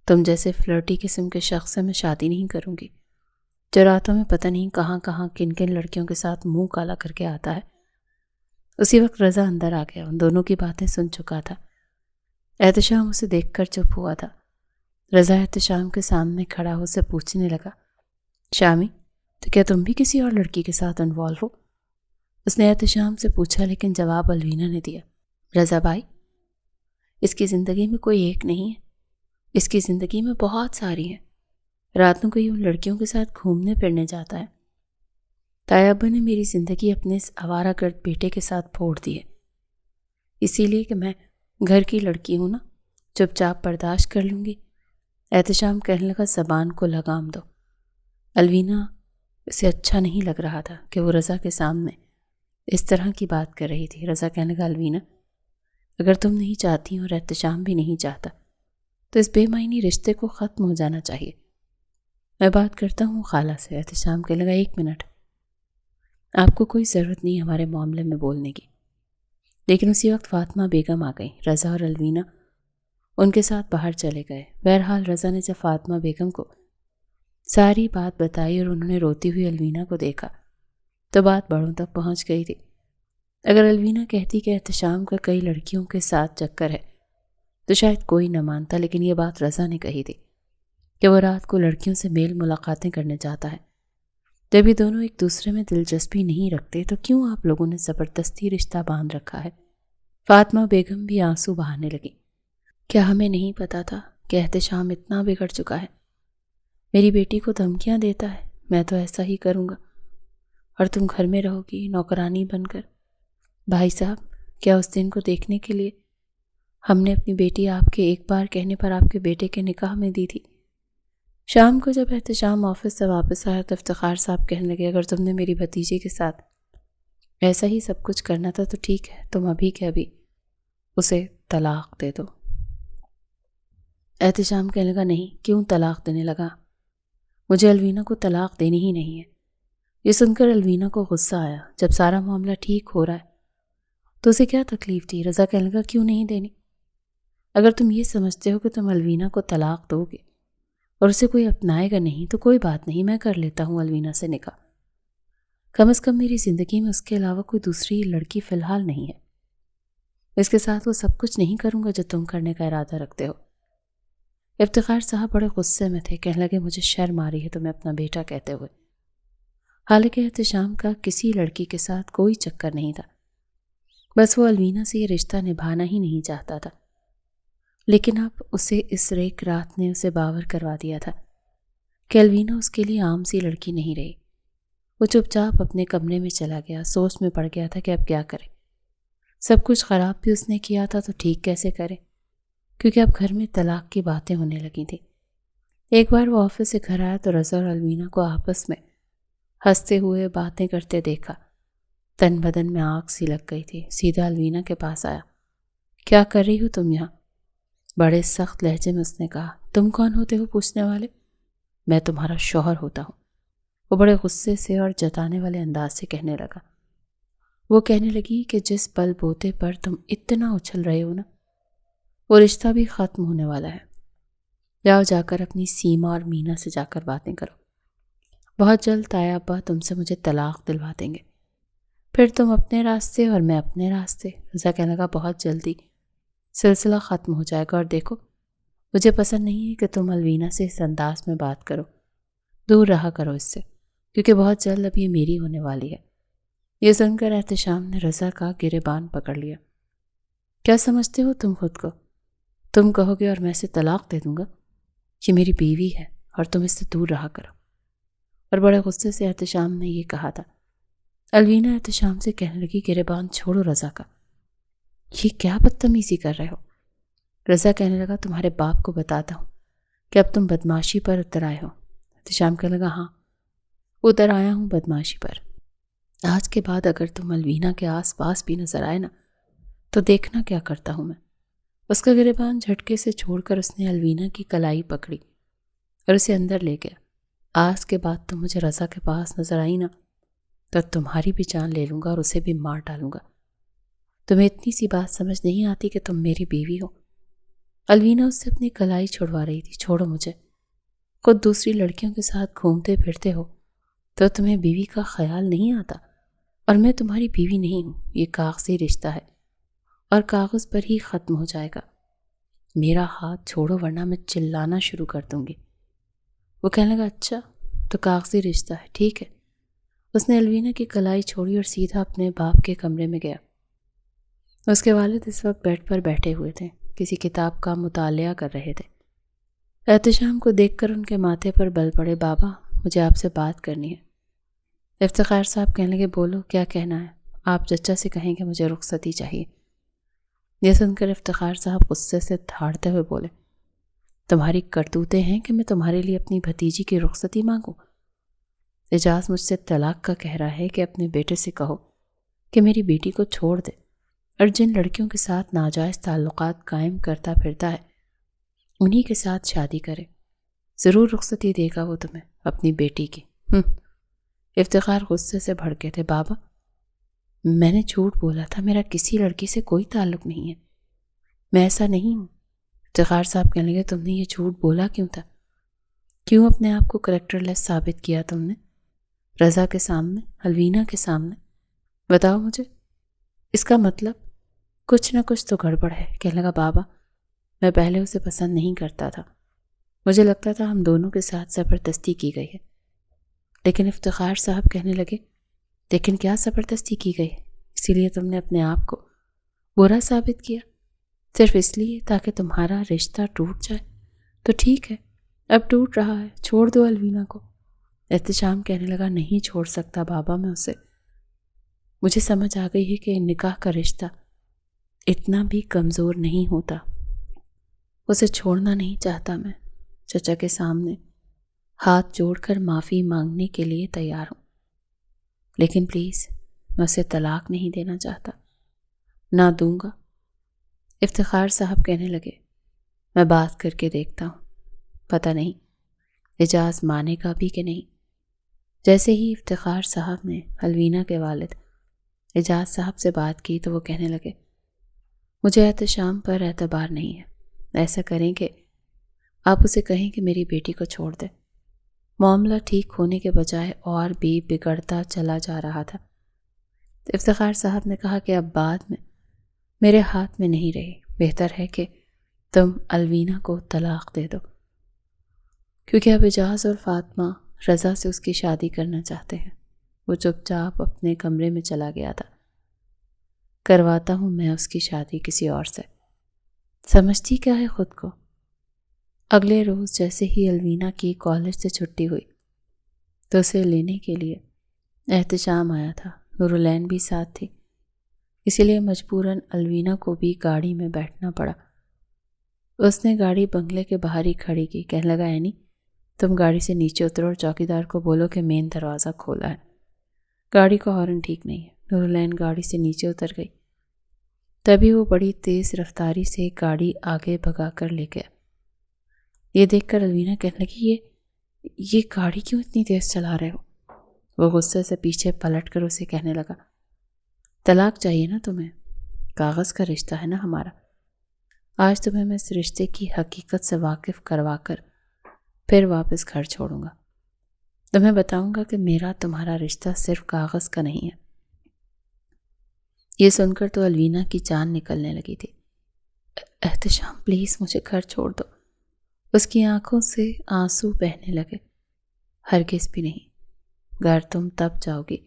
[SPEAKER 1] تم جیسے فلرٹی قسم کے شخص سے میں شادی نہیں کروں گی جو راتوں میں پتہ نہیں کہاں کہاں کن کن لڑکیوں کے ساتھ منہ کالا کر کے آتا ہے۔ اسی وقت رضا اندر آ گیا، ان دونوں کی باتیں سن چکا تھا۔ احتشام اسے دیکھ کر چپ ہوا تھا۔ رضا احتشام کے سامنے کھڑا ہو سے پوچھنے لگا شامی تو کیا تم بھی کسی اور لڑکی کے ساتھ انوالو ہو؟ اس نے احتشام سے پوچھا، لیکن جواب الوینا نے دیا رضا بھائی اس کی زندگی میں کوئی ایک نہیں ہے، اس کی زندگی میں بہت ساری ہیں۔ راتوں کو یوں لڑکیوں کے ساتھ گھومنے پھرنے جاتا ہے۔ تایا ابا نے میری زندگی اپنے اس آوارہ گرد بیٹے کے ساتھ پھوڑ دی ہے، اسی لیے کہ میں گھر کی لڑکی ہوں نا، چپ چاپ برداشت کر لوں گی۔ احتشام کہنے لگا زبان کو لگام دو۔ الوینا اسے اچھا نہیں لگ رہا تھا کہ وہ رضا کے سامنے اس طرح کی بات کر رہی تھی۔ رضا کہنے لگا الوینا اگر تم نہیں چاہتی اور احتشام بھی نہیں چاہتا تو اس بے معنی رشتے کو ختم ہو جانا چاہیے۔ میں بات کرتا ہوں خالہ سے۔ احتشام کہنے لگا ایک منٹ، آپ کو کوئی ضرورت نہیں ہمارے معاملے میں بولنے کی۔ لیکن اسی وقت فاطمہ بیگم آ گئی۔ رضا اور الوینا ان کے ساتھ باہر چلے گئے۔ بہرحال رضا نے جب فاطمہ بیگم کو ساری بات بتائی اور انہوں نے روتی ہوئی الوینا کو دیکھا تو بات بڑوں تک پہنچ گئی تھی۔ اگر الوینا کہتی کہ احتشام کا کئی لڑکیوں کے ساتھ چکر ہے تو شاید کوئی نہ مانتا، لیکن یہ بات رضا نے کہی تھی کہ وہ رات کو لڑکیوں سے میل ملاقاتیں کرنے جاتا ہے۔ جب یہ دونوں ایک دوسرے میں دلچسپی نہیں رکھتے تو کیوں آپ لوگوں نے زبردستی رشتہ باندھ رکھا ہے؟ فاطمہ بیگم بھی آنسو بہانے لگی۔ کیا ہمیں نہیں پتا تھا کہ احتشام اتنا بگڑ چکا ہے؟ میری بیٹی کو دھمکیاں دیتا ہے، میں تو ایسا ہی کروں گا اور تم گھر میں رہو گی نوکرانی بن کر۔ بھائی صاحب کیا اس دن کو دیکھنے کے لیے ہم نے اپنی بیٹی آپ کے ایک بار کہنے پر آپ کے بیٹے کے نکاح میں دی تھی؟ شام کو جب احتشام آفس سے واپس آیا تو افتخار صاحب کہنے لگے اگر تم نے میری بھتیجی کے ساتھ ایسا ہی سب کچھ کرنا تھا تو ٹھیک ہے، تم ابھی کے ابھی اسے طلاق دے دو۔ احتشام کہنے لگا نہیں، کیوں طلاق دینے لگا؟ مجھے الوینا کو طلاق دینی ہی نہیں ہے۔ یہ سن کر الوینا کو غصہ آیا۔ جب سارا معاملہ ٹھیک ہو رہا ہے تو اسے کیا تکلیف تھی؟ رضا کہنے لگا کیوں نہیں دینی؟ اگر تم یہ سمجھتے ہو کہ تم الوینا کو طلاق دو گے اور اسے کوئی اپنائے گا نہیں تو کوئی بات نہیں، میں کر لیتا ہوں الوینا سے نکاح۔ کم از کم میری زندگی میں اس کے علاوہ کوئی دوسری لڑکی فی الحال نہیں ہے۔ اس کے ساتھ وہ سب کچھ نہیں کروں گا جو تم کرنے کا ارادہ رکھتے ہو۔ افتخار صاحب بڑے غصے میں تھے، کہنے لگے مجھے شرم آ رہی ہے تمہیں اپنا بیٹا کہتے ہوئے۔ حالانکہ احتشام کا کسی لڑکی کے ساتھ کوئی چکر نہیں تھا، بس وہ الوینا سے یہ رشتہ نبھانا ہی نہیں چاہتا تھا۔ لیکن اب اسے اس ریک رات نے اسے باور کروا دیا تھا کہ الوینا اس کے لیے عام سی لڑکی نہیں رہی۔ وہ چپ چاپ اپنے کمرے میں چلا گیا، سوچ میں پڑ گیا تھا کہ اب کیا کرے۔ سب کچھ خراب بھی اس نے کیا تھا تو ٹھیک کیسے کرے، کیونکہ اب گھر میں طلاق کی باتیں ہونے لگی تھیں۔ ایک بار وہ آفس سے گھر آیا تو رضا اور الوینا کو آپس میں ہنستے ہوئے باتیں کرتے دیکھا۔ تن بدن میں آگ سی لگ گئی تھی۔ سیدھا الوینا کے پاس آیا۔ کیا کر رہی ہو تم یہاں؟ بڑے سخت لہجے میں اس نے کہا۔ تم کون ہوتے ہو پوچھنے والے؟ میں تمہارا شوہر ہوتا ہوں، وہ بڑے غصے سے اور جتانے والے انداز سے کہنے لگا۔ وہ کہنے لگی کہ جس بل بوتے پر تم اتنا اچھل رہے ہو نا، وہ رشتہ بھی ختم ہونے والا ہے۔ جاؤ جا کر اپنی سیما اور مینا سے جا کر باتیں کرو۔ بہت جلد تایا ابا تم سے مجھے طلاق دلوا دیں گے، پھر تم اپنے راستے اور میں اپنے راستے۔ رضا کہنے لگا بہت جلدی سلسلہ ختم ہو جائے گا، اور دیکھو مجھے پسند نہیں ہے کہ تم الوینا سے اس انداز میں بات کرو، دور رہا کرو اس سے، کیونکہ بہت جلد اب یہ میری ہونے والی ہے۔ یہ سن کر احتشام نے رضا کا گریبان پکڑ لیا۔ کیا سمجھتے ہو تم خود کو؟ تم کہو گے اور میں اسے طلاق دے دوں گا؟ یہ میری بیوی ہے اور تم اس سے دور رہا کرو۔ اور بڑے غصے سے احتشام نے یہ کہا تھا۔ الوینا احتشام سے کہنے لگی گریبان چھوڑو رضا کا، یہ کیا بدتمیزی کر رہے ہو؟ رضا کہنے لگا تمہارے باپ کو بتاتا ہوں کہ اب تم بدماشی پر اتر آئے ہو۔ احتشام کہنے لگا ہاں اتر آیا ہوں بدماشی پر۔ آج کے بعد اگر تم الوینا کے آس پاس بھی نظر آئے نا تو دیکھنا کیا کرتا ہوں میں۔ اس کا گریبان جھٹکے سے چھوڑ کر اس نے الوینا کی کلائی پکڑی اور اسے اندر لے گیا۔ آج کے بعد تم مجھے رضا کے پاس نظر آئی نا تو تمہاری بھی جان لے لوں گا اور اسے بھی مار ڈالوں گا۔ تمہیں اتنی سی بات سمجھ نہیں آتی کہ تم میری بیوی ہو؟ الوینا اس سے اپنی کلائی چھڑوا رہی تھی۔ چھوڑو مجھے، خود دوسری لڑکیوں کے ساتھ گھومتے پھرتے ہو تو تمہیں بیوی کا خیال نہیں آتا، اور میں تمہاری بیوی نہیں ہوں۔ یہ کاغذی رشتہ ہے اور کاغذ پر ہی ختم ہو جائے گا۔ میرا ہاتھ چھوڑو ورنہ میں چلانا شروع کر دوں گی۔ وہ کہنے لگا اچھا تو کاغذی رشتہ ہے، ٹھیک ہے۔ اس نے الوینا کی کلائی چھوڑی اور سیدھا اپنے باپ کے کمرے میں گیا۔ اس کے والد اس وقت بیڈ پر بیٹھے ہوئے تھے، کسی کتاب کا مطالعہ کر رہے تھے۔ احتشام کو دیکھ کر ان کے ماتھے پر بل پڑے۔ بابا مجھے آپ سے بات کرنی ہے۔ افتخار صاحب کہنے لگے بولو کیا کہنا ہے؟ آپ چچا سے کہیں کہ مجھے رخصتی چاہیے۔ یہ سن کر افتخار صاحب غصے سے دھاڑتے ہوئے بولے تمہاری کرتوتیں ہیں کہ میں تمہارے لیے اپنی بھتیجی کی رخصتی مانگوں؟ اعجاز مجھ سے طلاق کا کہہ رہا ہے کہ اپنے بیٹے سے کہو کہ میری بیٹی کو چھوڑ دے، اور جن لڑکیوں کے ساتھ ناجائز تعلقات قائم کرتا پھرتا ہے انہی کے ساتھ شادی کرے۔ ضرور رخصتی دے گا وہ تمہیں اپنی بیٹی کی۔ افتخار غصے سے بھڑکے تھے۔ بابا میں نے جھوٹ بولا تھا، میرا کسی لڑکی سے کوئی تعلق نہیں ہے، میں ایسا نہیں ہوں۔ افتخار صاحب کہنے لگے تم نے یہ جھوٹ بولا کیوں تھا؟ کیوں اپنے آپ کو کریکٹر لیس ثابت کیا تم نے رضا کے سامنے، الوینا کے سامنے؟ بتاؤ مجھے۔ اس کا مطلب کچھ نہ کچھ تو گڑبڑ ہے۔ کہنے لگا بابا میں پہلے اسے پسند نہیں کرتا تھا، مجھے لگتا تھا ہم دونوں کے ساتھ زبردستی کی گئی ہے۔ لیکن افتخار صاحب کہنے لگے لیکن کیا زبردستی کی گئی؟ اسی لیے تم نے اپنے آپ کو برا ثابت کیا، صرف اس لیے تاکہ تمہارا رشتہ ٹوٹ جائے؟ تو ٹھیک ہے اب ٹوٹ رہا ہے، چھوڑ دو الوینا کو۔ احتشام کہنے لگا نہیں چھوڑ سکتا بابا میں اسے، مجھے سمجھ آ گئی ہے کہ نکاح کا رشتہ اتنا بھی کمزور نہیں ہوتا، اسے چھوڑنا نہیں چاہتا میں۔ چچا کے سامنے ہاتھ جوڑ کر معافی مانگنے کے لیے تیار ہوں، لیکن پلیز میں اسے طلاق نہیں دینا چاہتا، نہ دوں گا۔ افتخار صاحب کہنے لگے میں بات کر کے دیکھتا ہوں، پتہ نہیں اعجاز مانے گا بھی کہ نہیں۔ جیسے ہی افتخار صاحب نے الوینا کے والد اعجاز صاحب سے بات کی تو وہ کہنے لگے مجھے احتشام پر اعتبار نہیں ہے، ایسا کریں کہ آپ اسے کہیں کہ میری بیٹی کو چھوڑ دے۔ معاملہ ٹھیک ہونے کے بجائے اور بھی بگڑتا چلا جا رہا تھا۔ افتخار صاحب نے کہا کہ اب بعد میں میرے ہاتھ میں نہیں رہی، بہتر ہے کہ تم الوینا کو طلاق دے دو، کیونکہ اب اعجاز اور فاطمہ رضا سے اس کی شادی کرنا چاہتے ہیں۔ وہ چپ چاپ اپنے کمرے میں چلا گیا تھا۔ کرواتا ہوں میں اس کی شادی کسی اور سے، سمجھتی کیا ہے خود کو؟ اگلے روز جیسے ہی الوینا کی کالج سے چھٹی ہوئی تو اسے لینے کے لیے احتشام آیا تھا۔ نورالعین بھی ساتھ تھی، اسی لیے مجبوراً الوینا کو بھی گاڑی میں بیٹھنا پڑا۔ اس نے گاڑی بنگلے کے باہر ہی کھڑی کی۔ کہنے لگا اینی تم گاڑی سے نیچے اترو اور چوکیدار کو بولو کہ مین دروازہ کھولا ہے، گاڑی کا ہارن ٹھیک نہیں ہے۔ نورالعین گاڑی سے نیچے اتر گئی، تبھی وہ بڑی تیز رفتاری سے گاڑی آگے بھگا کر لے گیا۔ یہ دیکھ کر الوینا کہنے لگی یہ گاڑی کیوں اتنی تیز چلا رہے ہو؟ وہ غصے سے پیچھے پلٹ کر اسے کہنے لگا طلاق چاہیے نا تمہیں، کاغذ کا رشتہ ہے نا ہمارا، آج تمہیں میں اس رشتے کی حقیقت سے واقف کروا کر پھر واپس گھر چھوڑوں گا۔ تمہیں بتاؤں گا کہ میرا تمہارا رشتہ صرف کاغذ کا نہیں ہے۔ یہ سن کر تو الوینا کی جان نکلنے لگی تھی۔ احتشام پلیز مجھے گھر چھوڑ دو۔ اس کی آنکھوں سے آنسو بہنے لگے۔ ہرگز بھی نہیں، گھر تم تب جاؤ گی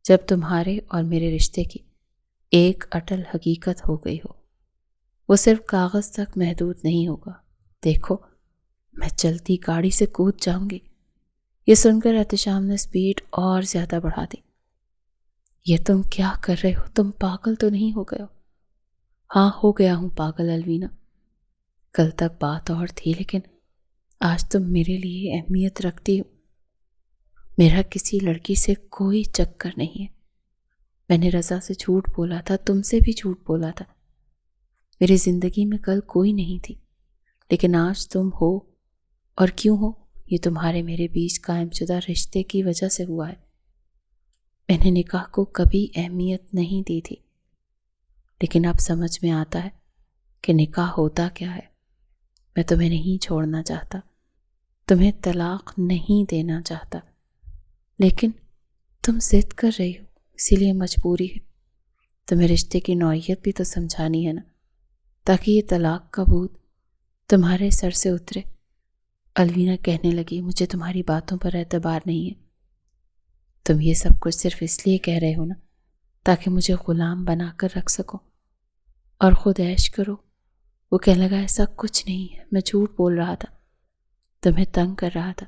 [SPEAKER 1] جب تمہارے اور میرے رشتے کی ایک اٹل حقیقت ہو گئی ہو۔ وہ صرف کاغذ تک محدود نہیں ہوگا۔ دیکھو، میں چلتی گاڑی سے کود جاؤں گی۔ یہ سن کر احتشام نے سپیڈ اور زیادہ بڑھا دی۔ یہ تم کیا کر رہے ہو؟ تم پاگل تو نہیں ہو گئے ہو؟ ہاں، ہو گیا ہوں پاگل الوینا۔ کل تک بات اور تھی، لیکن آج تم میرے لیے اہمیت رکھتی ہو۔ میرا کسی لڑکی سے کوئی چکر نہیں ہے۔ میں نے رضا سے جھوٹ بولا تھا، تم سے بھی جھوٹ بولا تھا۔ میری زندگی میں کل کوئی نہیں تھی، لیکن آج تم ہو۔ اور کیوں ہو؟ یہ تمہارے میرے بیچ قائم شدہ رشتے کی وجہ سے ہوا ہے۔ میں نے نکاح کو کبھی اہمیت نہیں دی تھی، لیکن اب سمجھ میں آتا ہے کہ نکاح ہوتا کیا ہے۔ میں تمہیں نہیں چھوڑنا چاہتا، تمہیں طلاق نہیں دینا چاہتا، لیکن تم ضد کر رہی ہو، اسی لیے مجبوری ہے۔ تمہیں رشتے کی نوعیت بھی تو سمجھانی ہے نا، تاکہ یہ طلاق کا بھوت تمہارے سر سے اترے۔ الوینا کہنے لگی، مجھے تمہاری باتوں پر اعتبار نہیں ہے۔ تم یہ سب کچھ صرف اس لیے کہہ رہے ہو نا، تاکہ مجھے غلام بنا کر رکھ سکو اور خود عیش کرو۔ وہ کہنے لگا، ایسا کچھ نہیں ہے، میں جھوٹ بول رہا تھا، تمہیں تنگ کر رہا تھا۔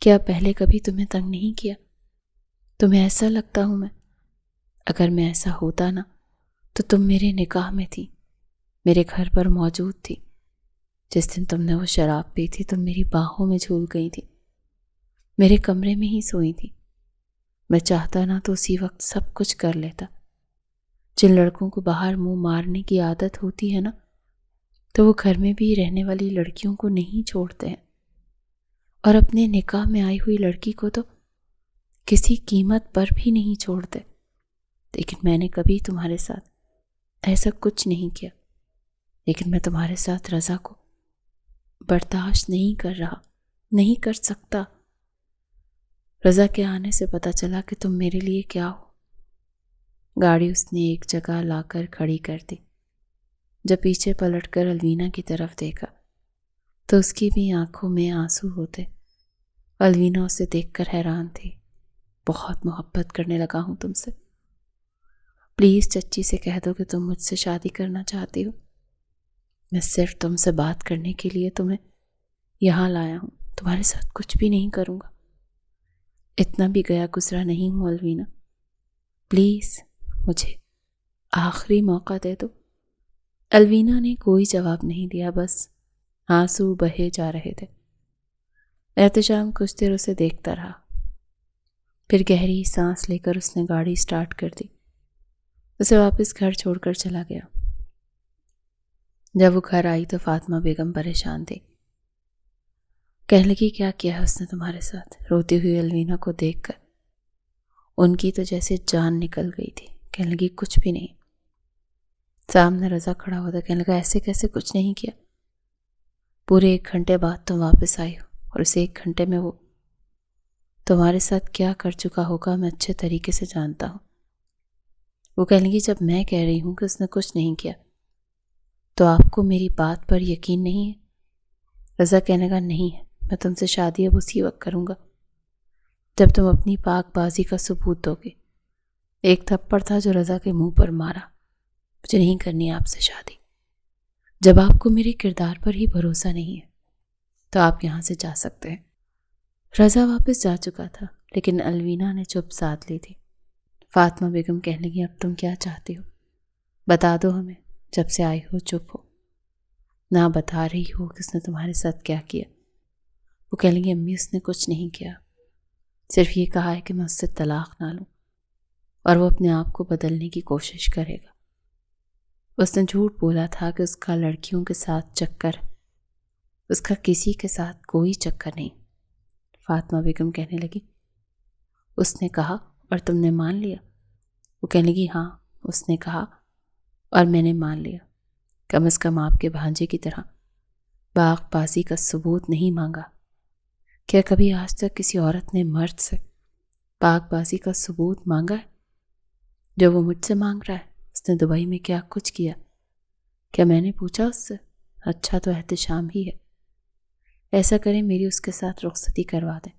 [SPEAKER 1] کیا پہلے کبھی تمہیں تنگ نہیں کیا؟ تمہیں ایسا لگتا ہوں میں؟ اگر میں ایسا ہوتا نا تو تم میرے نکاح میں تھی، میرے گھر پر موجود تھی۔ جس دن تم نے وہ شراب پی تھی، تم میری باہوں میں جھول گئی تھی، میرے کمرے میں ہی سوئی تھی۔ میں چاہتا نا تو اسی وقت سب کچھ کر لیتا۔ جن لڑکوں کو باہر منہ مارنے کی عادت ہوتی ہے نا، تو وہ گھر میں بھی رہنے والی لڑکیوں کو نہیں چھوڑتے ہیں، اور اپنے نکاح میں آئی ہوئی لڑکی کو تو کسی قیمت پر بھی نہیں چھوڑتے۔ لیکن میں نے کبھی تمہارے ساتھ ایسا کچھ نہیں کیا، لیکن میں تمہارے ساتھ رضا کو برداشت نہیں کر رہا، نہیں کر سکتا۔ رضا کے آنے سے پتہ چلا کہ تم میرے لیے کیا ہو۔ گاڑی اس نے ایک جگہ لا کر کھڑی کر دی۔ جب پیچھے پلٹ کر الوینا کی طرف دیکھا تو اس کی بھی آنکھوں میں آنسو ہوتے۔ الوینا اسے دیکھ کر حیران تھی۔ بہت محبت کرنے لگا ہوں تم سے۔ پلیز چچی سے کہہ دو کہ تم مجھ سے شادی کرنا چاہتی ہو۔ میں صرف تم سے بات کرنے کے لیے تمہیں یہاں لایا ہوں، تمہارے ساتھ کچھ بھی نہیں کروں گا۔ اتنا بھی گیا گزرا نہیں ہوں الوینا، پلیز مجھے آخری موقع دے دو۔ الوینا نے کوئی جواب نہیں دیا، بس آنسو بہے جا رہے تھے۔ احتشام کچھ دیر اسے دیکھتا رہا، پھر گہری سانس لے کر اس نے گاڑی سٹارٹ کر دی، اسے واپس گھر چھوڑ کر چلا گیا۔ جب وہ گھر آئی تو فاطمہ بیگم پریشان تھی۔ کہنے لگی، کیا کیا ہے اس نے تمہارے ساتھ؟ روتی ہوئی الوینا کو دیکھ کر ان کی تو جیسے جان نکل گئی تھی۔ کہنے لگی، کچھ بھی نہیں۔ سامنے رضا کھڑا ہوا تھا، کہنے لگا، ایسے کیسے کچھ نہیں کیا؟ پورے 1 گھنٹے بعد تم واپس آئی ہو، اور اس 1 گھنٹے میں وہ تمہارے ساتھ کیا کر چکا ہوگا میں اچھے طریقے سے جانتا ہوں۔ وہ کہنے لگی، جب میں کہہ رہی ہوں کہ اس نے کچھ نہیں کیا تو آپ کو میری بات پر یقین نہیں ہے؟ رضا کہنے لگا، نہیں ہے، میں تم سے شادی اب اسی وقت کروں گا جب تم اپنی پاک بازی کا ثبوت دو گے۔ ایک تھپڑ تھا جو رضا کے منہ پر مارا۔ مجھے نہیں کرنی آپ سے شادی۔ جب آپ کو میرے کردار پر ہی بھروسہ نہیں ہے تو آپ یہاں سے جا سکتے ہیں۔ رضا واپس جا چکا تھا، لیکن الوینا نے چپ سادھ لی تھی۔ فاطمہ بیگم کہنے لگی، اب تم کیا چاہتی ہو؟ بتا دو ہمیں، جب سے آئی ہو چپ ہو، نہ بتا رہی ہو کہ اس نے تمہارے ساتھ کیا کیا۔ وہ کہنے لگی، امی اس نے کچھ نہیں کیا، صرف یہ کہا ہے کہ میں اس سے طلاق نہ لوں، اور وہ اپنے آپ کو بدلنے کی کوشش کرے گا۔ اس نے جھوٹ بولا تھا کہ اس کا لڑکیوں کے ساتھ چکر ہے، اس کا کسی کے ساتھ کوئی چکر نہیں۔ فاطمہ بیگم کہنے لگی، اس نے کہا اور تم نے مان لیا؟ وہ کہنے لگی، ہاں اس نے کہا اور میں نے مان لیا۔ کم از کم آپ کے بھانجے کی طرح باغ بازی کا ثبوت نہیں مانگا۔ کیا کبھی آج تک کسی عورت نے مرد سے باغ بازی کا ثبوت مانگا ہے؟ جو وہ مجھ سے مانگ رہا ہے، اس نے دبئی میں کیا کچھ کیا؟ کیا میں نے پوچھا اس سے؟ اچھا تو احتشام ہی ہے۔ ایسا کریں میری اس کے ساتھ رخصتی کروا دیں،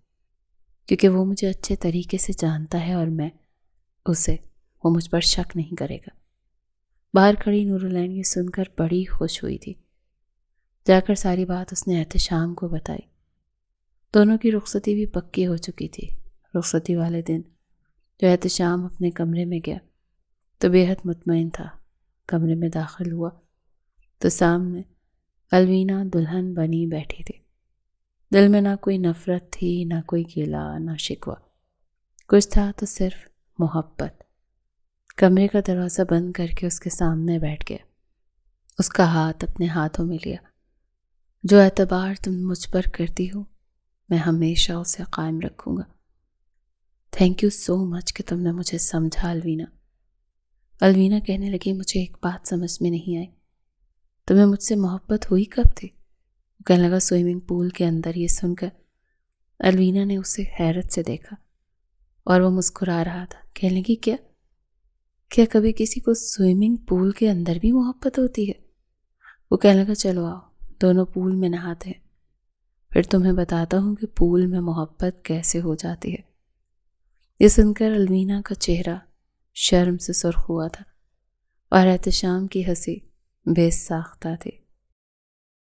[SPEAKER 1] کیونکہ وہ مجھے اچھے طریقے سے جانتا ہے اور میں اسے، وہ مجھ پر شک نہیں کرے گا۔ باہر کھڑی نورالعین یہ سن کر بڑی خوش ہوئی تھی۔ جا کر ساری بات اس نے احتشام کو بتائی۔ دونوں کی رخصتی بھی پکی ہو چکی تھی۔ رخصتی والے دن جو احتشام اپنے کمرے میں گیا تو بے حد مطمئن تھا۔ کمرے میں داخل ہوا تو سامنے الوینا دلہن بنی بیٹھی تھی۔ دل میں نہ کوئی نفرت تھی، نہ کوئی گیلا، نہ شکوہ، کچھ تھا تو صرف محبت۔ کمرے کا دروازہ بند کر کے اس کے سامنے بیٹھ گیا، اس کا ہاتھ اپنے ہاتھوں میں لیا۔ جو اعتبار تم مجھ پر کرتی ہو میں ہمیشہ اسے قائم رکھوں گا۔ تھینک یو سو مچ کہ تم نے مجھے سمجھا الوینا۔ الوینا کہنے لگی، مجھے ایک بات سمجھ میں نہیں آئی، تمہیں مجھ سے محبت ہوئی کب تھی؟ وہ کہنے لگا سوئمنگ پول کے اندر۔ یہ سن کر الوینا نے اسے حیرت سے دیکھا اور وہ مسکرا رہا تھا۔ کہنے لگی، کیا کبھی کسی کو سوئمنگ پول کے اندر بھی محبت ہوتی ہے؟ وہ کہنے لگا چلو آؤ دونوں پول میں نہاتے ہیں، پھر تمہیں بتاتا ہوں کہ پول میں محبت کیسے ہو جاتی ہے۔ یہ سن کر الوینا کا چہرہ شرم سے سرخ ہوا تھا اور احتشام کی ہنسی بے ساختہ تھی۔